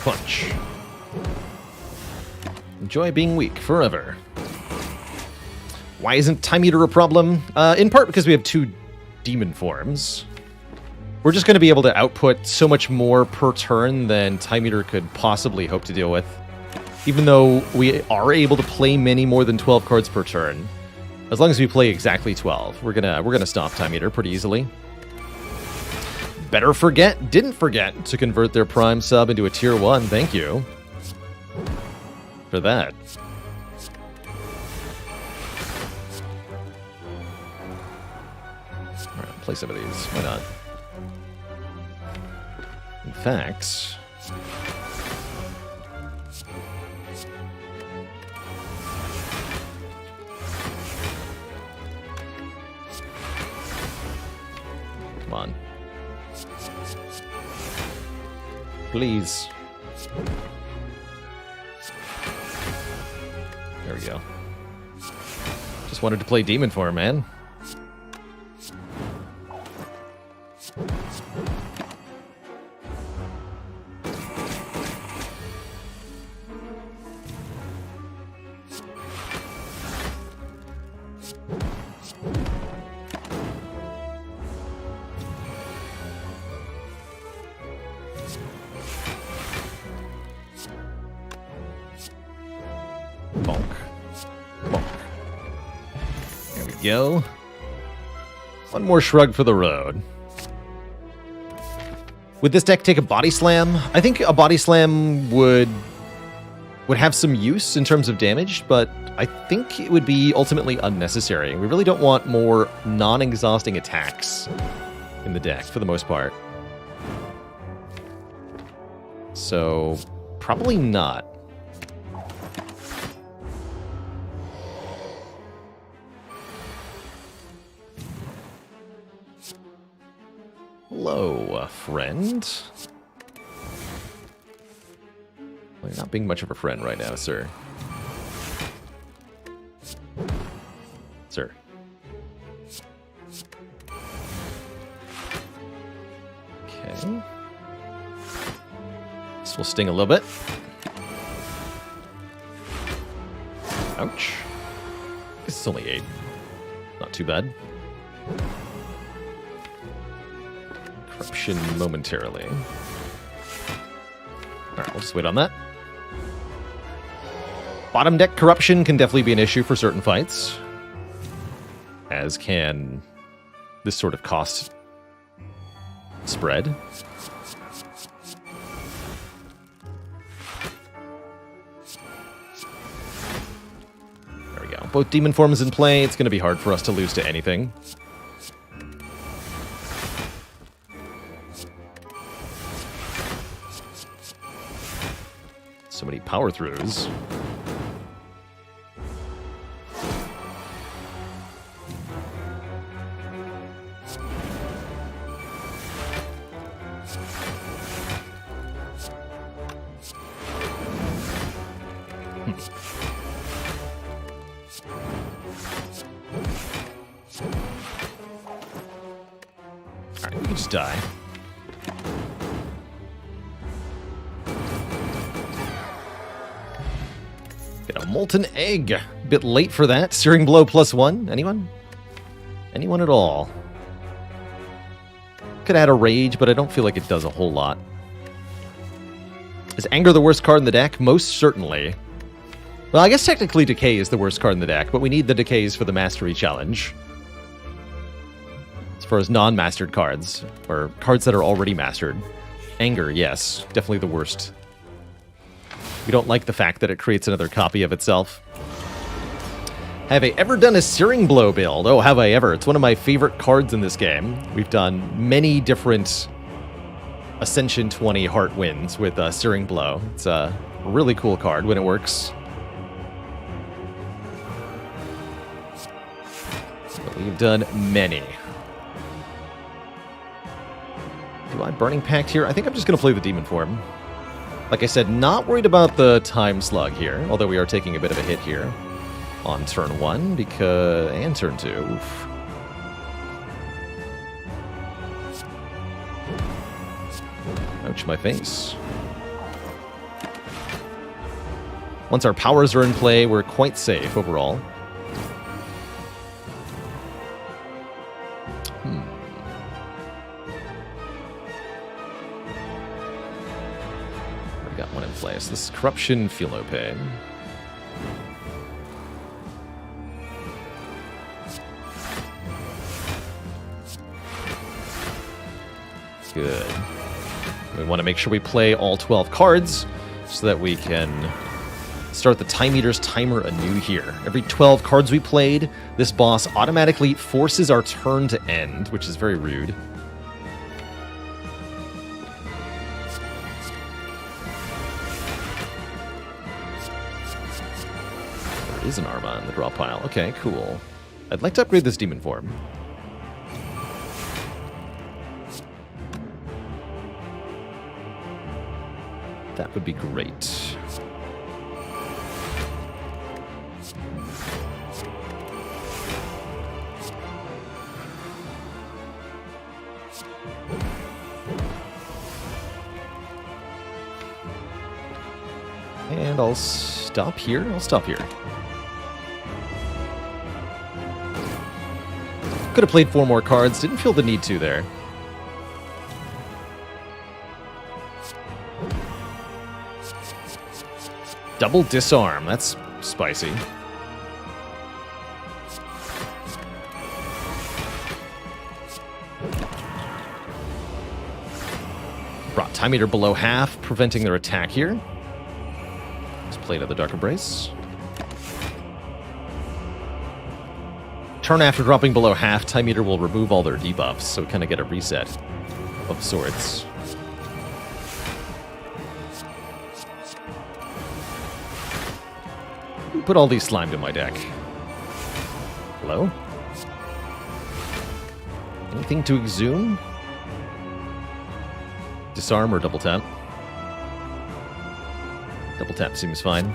Punch. Enjoy being weak forever. Why isn't Time Eater a problem? In part because we have 2 demon forms. We're just going to be able to output so much more per turn than Time Eater could possibly hope to deal with. Even though we are able to play many more than 12 cards per turn. As long as we play exactly 12, we're gonna stop Time Eater pretty easily. Didn't forget to convert their Prime sub into a Tier 1. Thank you for that. Alright, play some of these. Why not? In fact... Come on. Please. There we go. Just wanted to play Demon Form, man. Go. One more shrug for the road. Would this deck take a body slam? I think a body slam would have some use in terms of damage, but I think it would be ultimately unnecessary. We really don't want more non-exhausting attacks in the deck for the most part. So, probably not. Hello, friend. Well, you're not being much of a friend right now, sir. Sir. Okay. This will sting a little bit. Ouch. This is only 8. Not too bad. Corruption momentarily. Alright, we'll just wait on that. Bottom deck corruption can definitely be an issue for certain fights. As can this sort of cost spread. There we go. Both demon forms in play. It's going to be hard for us to lose to anything. So many power throughs. Alright, we can just die. Get a molten egg. A bit late for that. Searing blow +1. Anyone? Anyone at all? Could add a rage, but I don't feel like it does a whole lot. Is anger the worst card in the deck? Most certainly. Well, I guess technically Decay is the worst card in the deck, but we need the Decays for the Mastery Challenge. As far as non-mastered cards, or cards that are already mastered. Anger, yes. Definitely the worst. We don't like the fact that it creates another copy of itself. Have I ever done a Searing Blow build? Oh, have I ever? It's one of my favorite cards in this game. We've done many different Ascension 20 Heart wins with Searing Blow. It's a really cool card when it works. But we've done many. Do I Burning Pact here? I think I'm just going to play the Demon form. Like I said, not worried about the time slug here, although we are taking a bit of a hit here. on turn 1 and turn 2. Oof. Ouch, my face. Once our powers are in play, we're quite safe overall. We got one in place. This is Corruption, feel no pain. Good. We want to make sure we play all 12 cards so that we can start the Time Eater's timer anew here. Every 12 cards we played, this boss automatically forces our turn to end, which is very rude. There is an Arma in the draw pile. Okay, cool. I'd like to upgrade this demon form. That would be great. And I'll stop here. Could have played 4 more cards. Didn't feel the need to there. Double disarm. That's spicy. Brought Time Eater below half, preventing their attack here. Let's play another Dark Embrace. Turn after dropping below half, Time Eater will remove all their debuffs, so we kind of get a reset of sorts. Put all these slimed in my deck. Hello? Anything to exhume? Disarm or double tap? Double tap seems fine.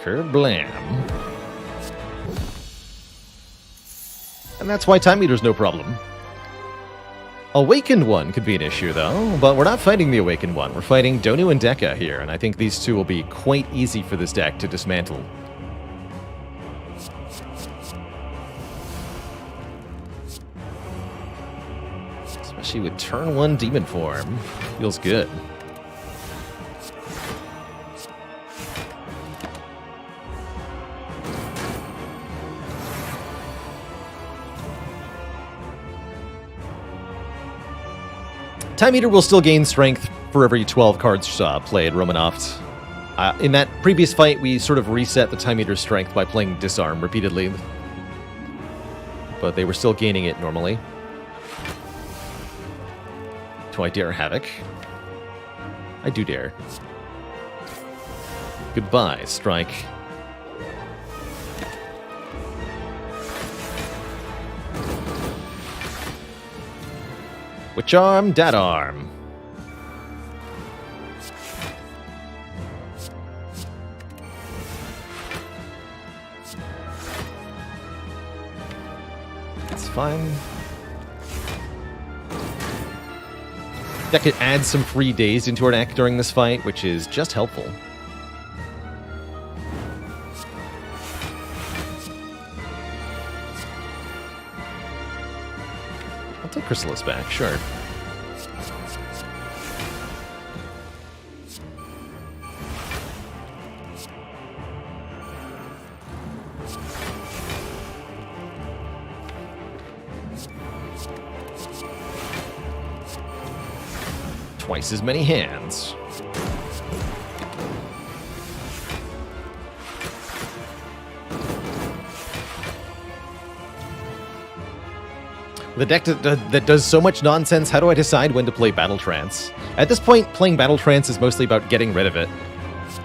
Kerblam. And that's why Time Eater's no problem. Awakened One could be an issue, though, but we're not fighting the Awakened One. We're fighting Donu and Decay here, and I think these two will be quite easy for this deck to dismantle. Especially with turn 1 Demon Form. Feels good. Time Eater will still gain strength for every 12 cards played, Romanoft. In that previous fight, we sort of reset the Time Eater's strength by playing Disarm repeatedly. But they were still gaining it normally. Do I dare Havoc? I do dare. Goodbye, Strike. Witch Arm, Dad Arm. It's fine. That could add some free days into our deck during this fight, which is just helpful. Take Chrysalis back, sure. Twice as many hands. The deck that does so much nonsense, how do I decide when to play Battle Trance? At this point, playing Battle Trance is mostly about getting rid of it.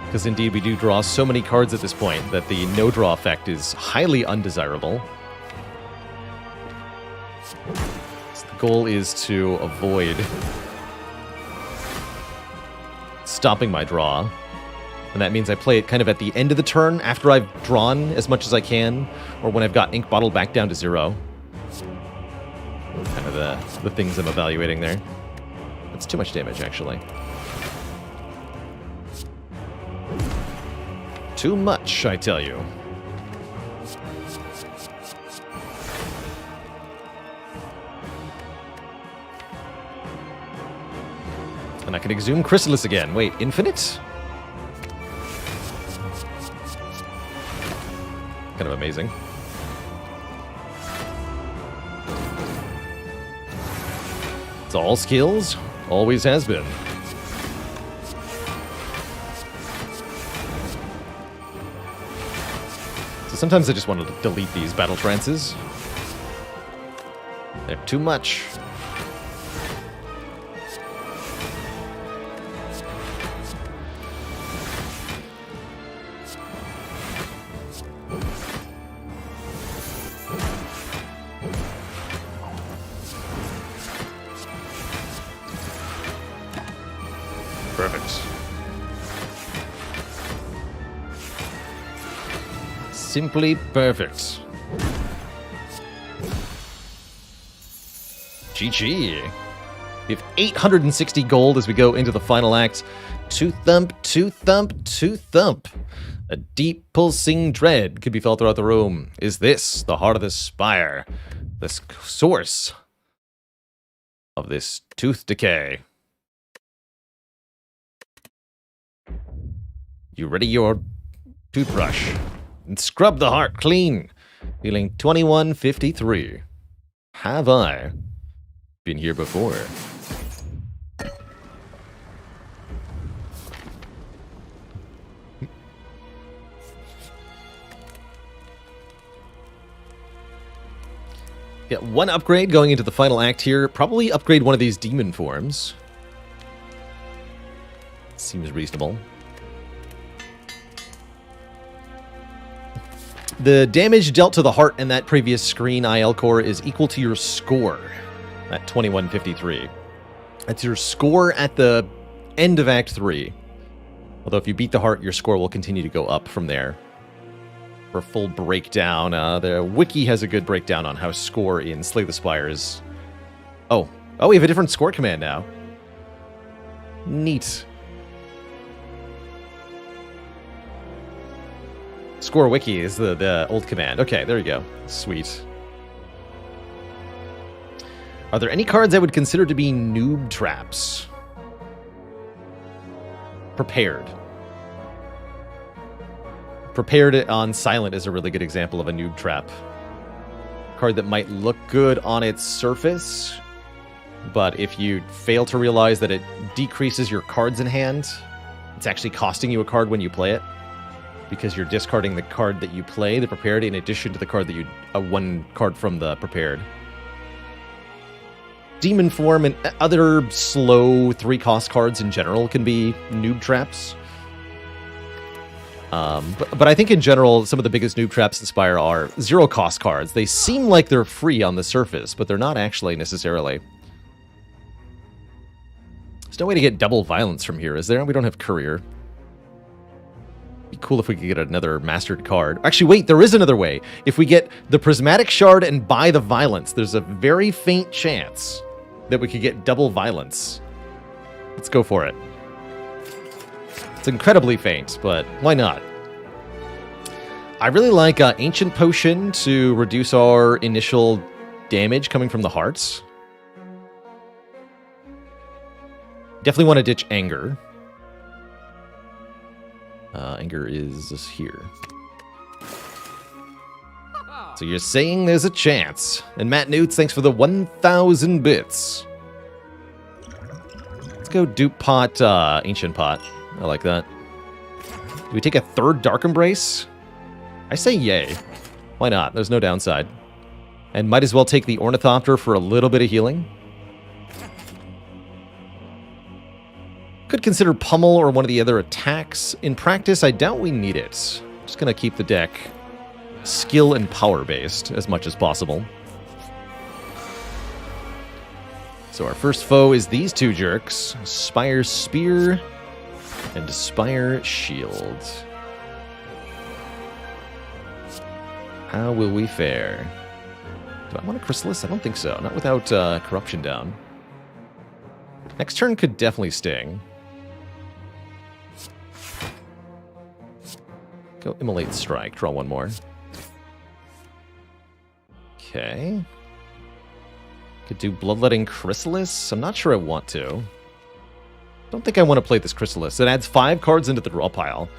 Because indeed we do draw so many cards at this point that the no-draw effect is highly undesirable. So the goal is to avoid stopping my draw. And that means I play it kind of at the end of the turn, after I've drawn as much as I can, or when I've got Ink Bottle back down to 0. Kind of the things I'm evaluating there. That's too much damage, actually. Too much, I tell you. And I can exhume Chrysalis again. Wait, infinite? Kind of amazing. It's all skills. Always has been. So sometimes I just want to delete these battle trances. They're too much. Perfect. Simply perfect. GG. We have 860 gold as we go into the final act. To thump, to thump, to thump. A deep pulsing dread could be felt throughout the room. Is this the heart of the spire? The source of this tooth decay? You ready your toothbrush and scrub the heart clean. Feeling 2153. Have I been here before? Yeah, one upgrade going into the final act here. Probably upgrade one of these demon forms. Seems reasonable. The damage dealt to the heart in that previous screen IL core is equal to your score at 2153. That's your score at the end of Act 3. Although if you beat the heart, your score will continue to go up from there. For a full breakdown, the wiki has a good breakdown on how score in Slay the Spire is... Oh, we have a different score command now. Neat. Score wiki is the old command. Okay, there you go. Sweet. Are there any cards I would consider to be noob traps? Prepared. Prepared on Silent is a really good example of a noob trap. Card that might look good on its surface, but if you fail to realize that it decreases your cards in hand, it's actually costing you a card when you play it, because you're discarding the card that you play, the prepared, in addition to the card that you... one card from the prepared. Demon form and other slow 3-cost cards in general can be noob traps. But I think in general, some of the biggest noob traps in Spire are 0-cost cards. They seem like they're free on the surface, but they're not actually necessarily. There's no way to get double violence from here, is there? We don't have Courier. Be cool if we could get another mastered card. Actually, wait, there is another way. If we get the Prismatic Shard and buy the Violence, there's a very faint chance that we could get double Violence. Let's go for it. It's incredibly faint, but why not? I really like Ancient Potion to reduce our initial damage coming from the hearts. Definitely want to ditch Anger. Anger is here. So you're saying there's a chance. And Matt Newts, thanks for the 1,000 bits. Let's go dupe pot, Ancient Pot. I like that. Do we take a third Dark Embrace? I say yay. Why not? There's no downside. And might as well take the Ornithopter for a little bit of healing. could consider Pummel or one of the other attacks. In practice, I doubt we need it. Just going to keep the deck skill and power based as much as possible. So our first foe is these two jerks, Spire Spear and Spire Shield. How will we fare? Do I want a Chrysalis? I don't think so. Not without Corruption down. Next turn could definitely sting. Go Immolate Strike. Draw one more. Okay. Could do Bloodletting Chrysalis. I'm not sure I want to. Don't think I want to play this Chrysalis. It adds 5 cards into the draw pile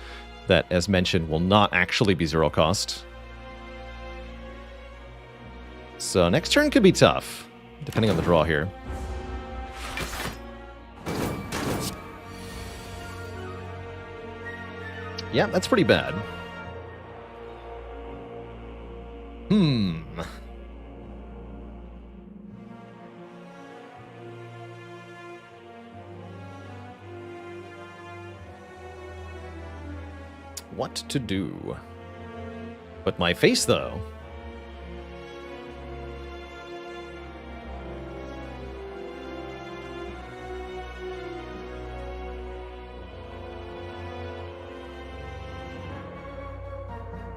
that, as mentioned, will not actually be 0 cost. So next turn could be tough, depending on the draw here. Yeah, that's pretty bad. What to do? But my face, though.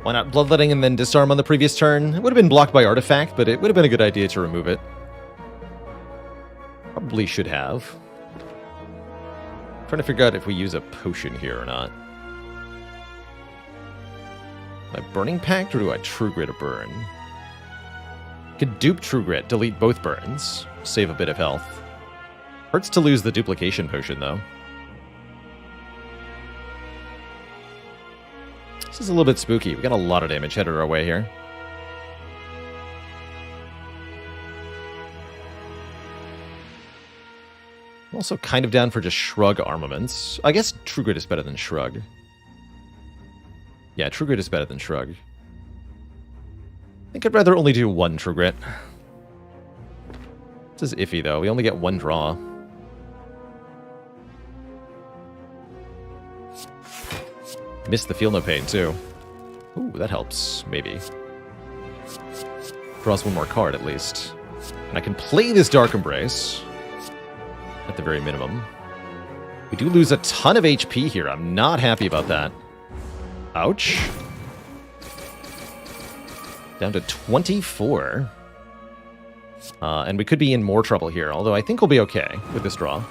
Why not Bloodletting and then Disarm on the previous turn? It would have been blocked by Artifact, but it would have been a good idea to remove it. Probably should have. Trying to figure out if we use a potion here or not. Am I Burning Pact, or do I True Grit a burn? Could dupe True Grit, delete both burns, save a bit of health. Hurts to lose the duplication potion, though. This is a little bit spooky. We got a lot of damage headed our way here. I'm also kind of down for just Shrug armaments. I guess True Grit is better than Shrug. Yeah, True Grit is better than Shrug. I think I'd rather only do 1 True Grit. This is iffy, though. We only get 1 draw. Missed the Feel No Pain, too. Ooh, that helps, maybe. Draws 1 more card, at least. And I can play this Dark Embrace. At the very minimum. We do lose a ton of HP here. I'm not happy about that. Ouch. Down to 24. And we could be in more trouble here, although I think we'll be okay with this draw.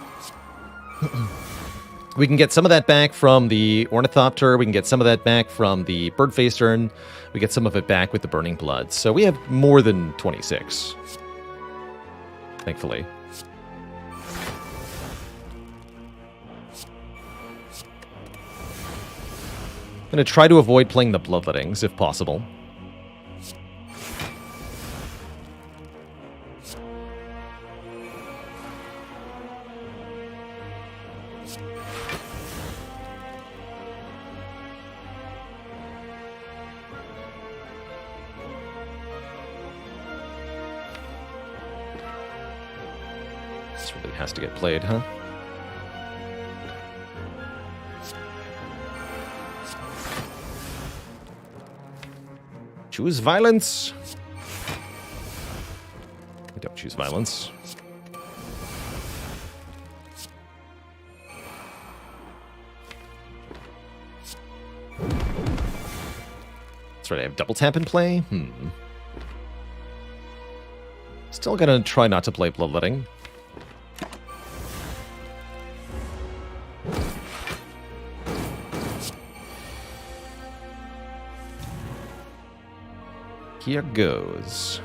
We can get some of that back from the Ornithopter. We can get some of that back from the Birdface Urn. We get some of it back with the Burning Blood. So we have more than 26. Thankfully. I'm going to try to avoid playing the Bloodlettings, if possible. This really has to get played, huh? Choose violence. I don't choose violence. That's right, I have double tap in play. Still gonna try not to play Bloodletting. Here goes.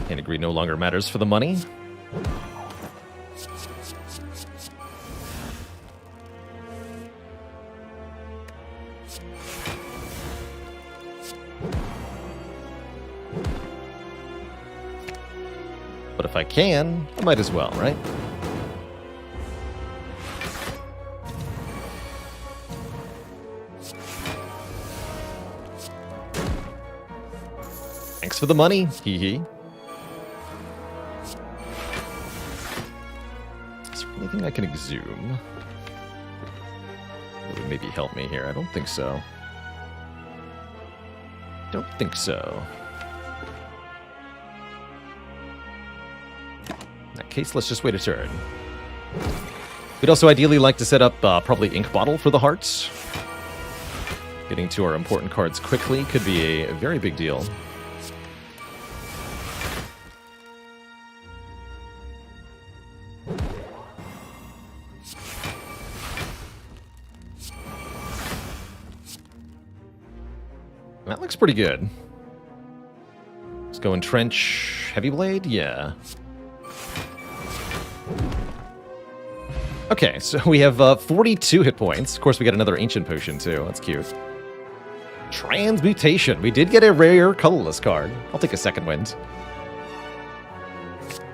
Can't agree no longer matters for the money. But if I can, I might as well, right? Thanks for the money, hee hee. Is there anything I can exhume? That would maybe help me here. I don't think so. Don't think so. In that case, let's just wait a turn. We'd also ideally like to set up probably Ink Bottle for the hearts. Getting to our important cards quickly could be a very big deal. That looks pretty good. Let's go Entrench Heavy Blade, yeah. Okay, so we have 42 hit points. Of course, we got another Ancient Potion, too. That's cute. Transmutation. We did get a rare colorless card. I'll take a second wind.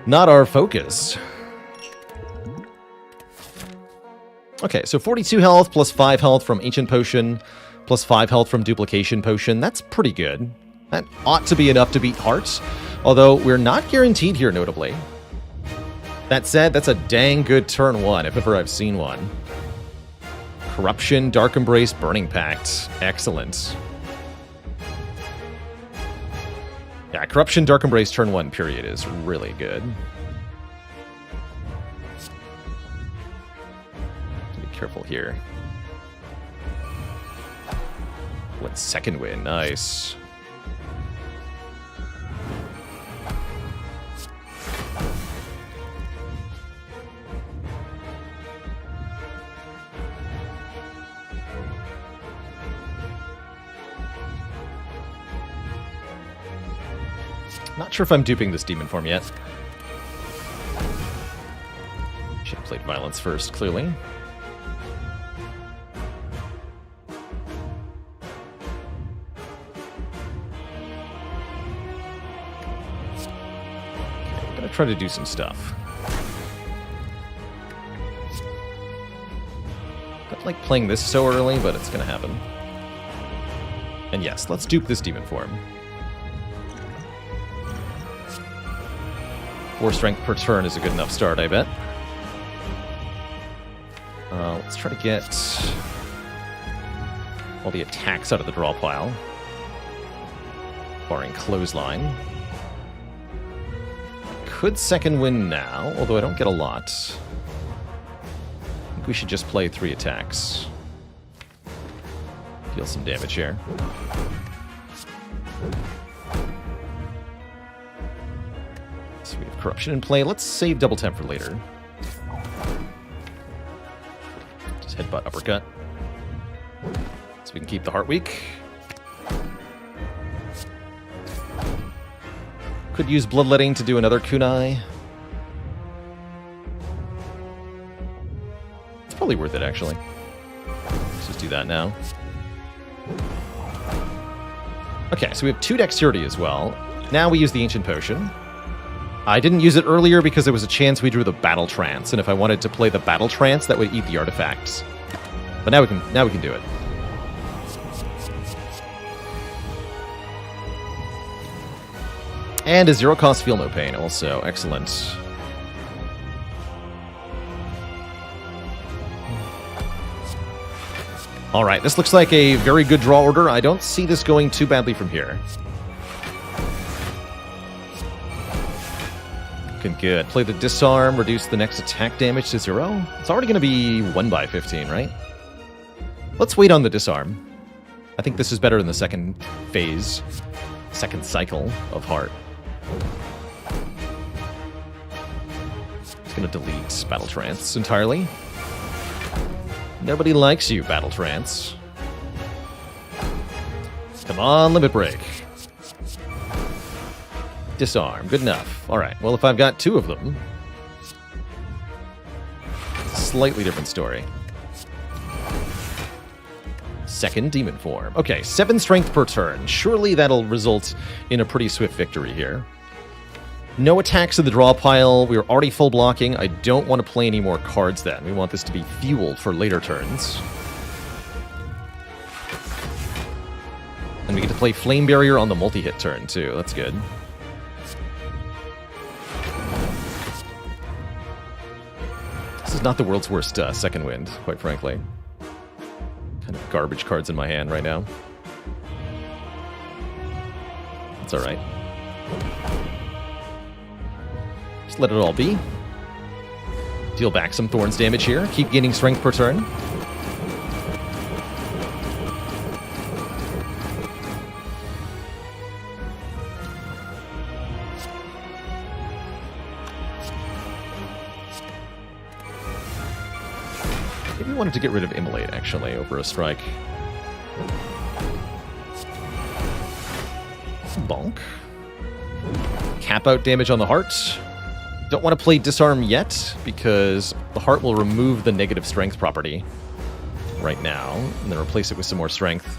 Not our focus. Okay, so 42 health plus 5 health from Ancient Potion, plus 5 health from Duplication Potion. That's pretty good. That ought to be enough to beat Hearts, although we're not guaranteed here, notably. That said, that's a dang good turn 1, if ever I've seen one. Corruption, Dark Embrace, Burning Pact. Excellent. Yeah, Corruption, Dark Embrace, turn 1, period, is really good. Be careful here. What second win? Nice. Not sure if I'm duping this demon form yet. Should have played Violence first, clearly. Okay, I'm gonna try to do some stuff. Don't like playing this so early, but it's gonna happen. And yes, let's dupe this demon form. 4 strength per turn is a good enough start, I bet. Let's try to get all the attacks out of the draw pile. Barring Clothesline. Could second win now, although I don't get a lot. I think we should just play 3 attacks. Deal some damage here. So we have Corruption in play. Let's save Double Temp for later. Just Headbutt Uppercut. So we can keep the Heart weak. Could use Bloodletting to do another Kunai. It's probably worth it, actually. Let's just do that now. Okay, so we have 2 Dexterity as well. Now we use the Ancient Potion. I didn't use it earlier because there was a chance we drew the Battle Trance, and if I wanted to play the Battle Trance, that would eat the artifacts. But now we can do it. And a 0-cost Feel No Pain also. Excellent. Alright, this looks like a very good draw order. I don't see this going too badly from here. Looking good. Play the Disarm, reduce the next attack damage to 0. It's already going to be 1/15, right? Let's wait on the Disarm. I think this is better than the second phase, second cycle of Heart. It's going to delete Battle Trance entirely. Nobody likes you, Battle Trance. Come on, Limit Break. Disarm. Good enough. Alright, well, if I've got 2 of them, slightly different story. Second Demon Form. Okay, 7 strength per turn. Surely that'll result in a pretty swift victory here. No attacks in the draw pile. We're already full blocking. I don't want to play any more cards then. We want this to be fueled for later turns. And we get to play Flame Barrier on the multi-hit turn, too. That's good. This is not the world's worst second wind, quite frankly. Kind of garbage cards in my hand right now. It's alright. Just let it all be. Deal back some Thorns damage here. Keep gaining strength per turn. Maybe I wanted to get rid of Immolate, actually, over a strike. Bonk. Cap out damage on the heart. Don't want to play Disarm yet, because the heart will remove the negative strength property right now, and then replace it with some more strength.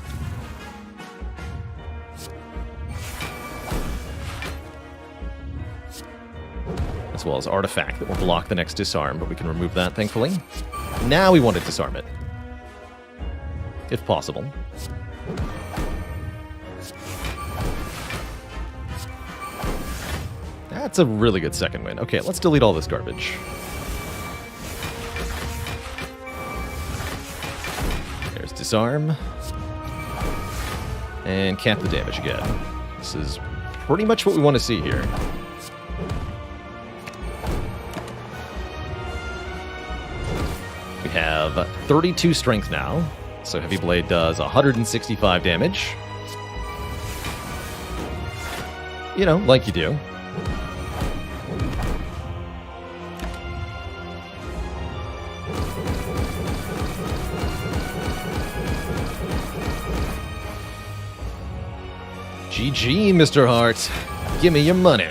As well as Artifact that will block the next Disarm, but we can remove that, thankfully. Now we want to disarm it. If possible. That's a really good second win. Okay, let's delete all this garbage. There's disarm. And cap the damage again. This is pretty much what we want to see here. We have 32 strength now. So Heavy Blade does 165 damage. You know, like you do. GG, Mr. Hart. Give me your money.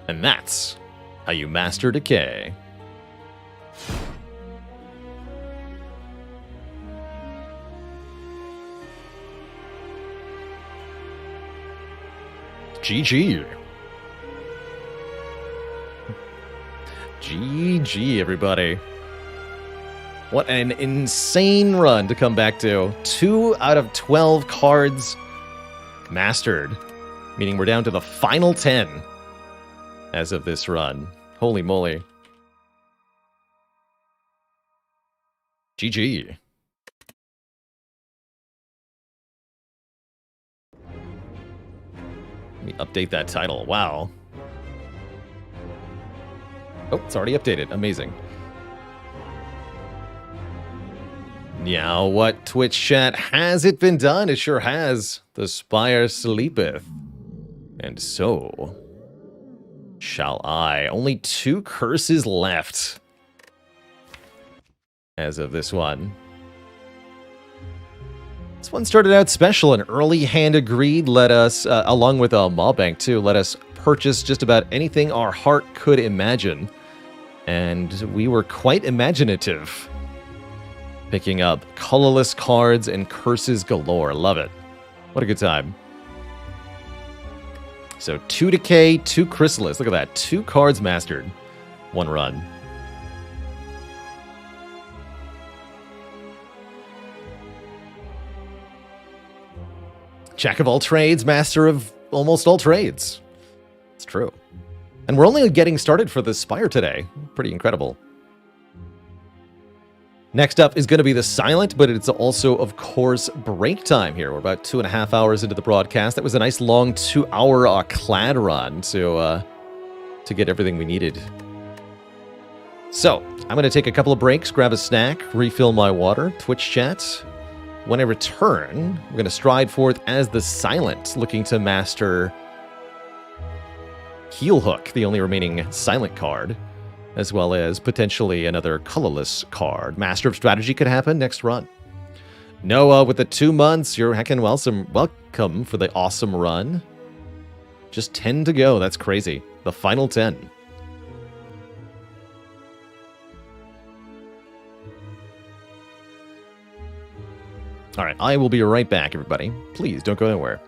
And that's how you master Decay. GG. GG, everybody. What an insane run to come back to. 2 out of 12 cards mastered. Meaning we're down to the final 10 as of this run. Holy moly. GG. Let me update that title. Wow. Oh, it's already updated. Amazing. Now, what, Twitch chat? Has it been done? It sure has. The Spire sleepeth. And so shall I. Only 2 curses left as of this one. This one started out special. An early hand agreed let us, along with a Maw Bank too, let us purchase just about anything our heart could imagine. And we were quite imaginative. Picking up colorless cards and curses galore. Love it. What a good time. So 2 Decay, 2 Chrysalis. Look at that. 2 cards mastered. 1 run. Jack of all trades, master of almost all trades. It's true. And we're only getting started for the Spire today. Pretty incredible. Next up is going to be the Silent, but it's also, of course, break time here. We're about 2.5 hours into the broadcast. That was a nice long 2-hour clad run to get everything we needed. So, I'm going to take a couple of breaks, grab a snack, refill my water, Twitch chat. When I return, we're going to stride forth as the Silent, looking to master Heel Hook, the only remaining Silent card, as well as potentially another colorless card. Master of Strategy could happen next run. Noah, with the 2 months, you're heckin' welcome for the awesome run. Just 10 to go. That's crazy. The final 10. All right, I will be right back, everybody. Please don't go anywhere.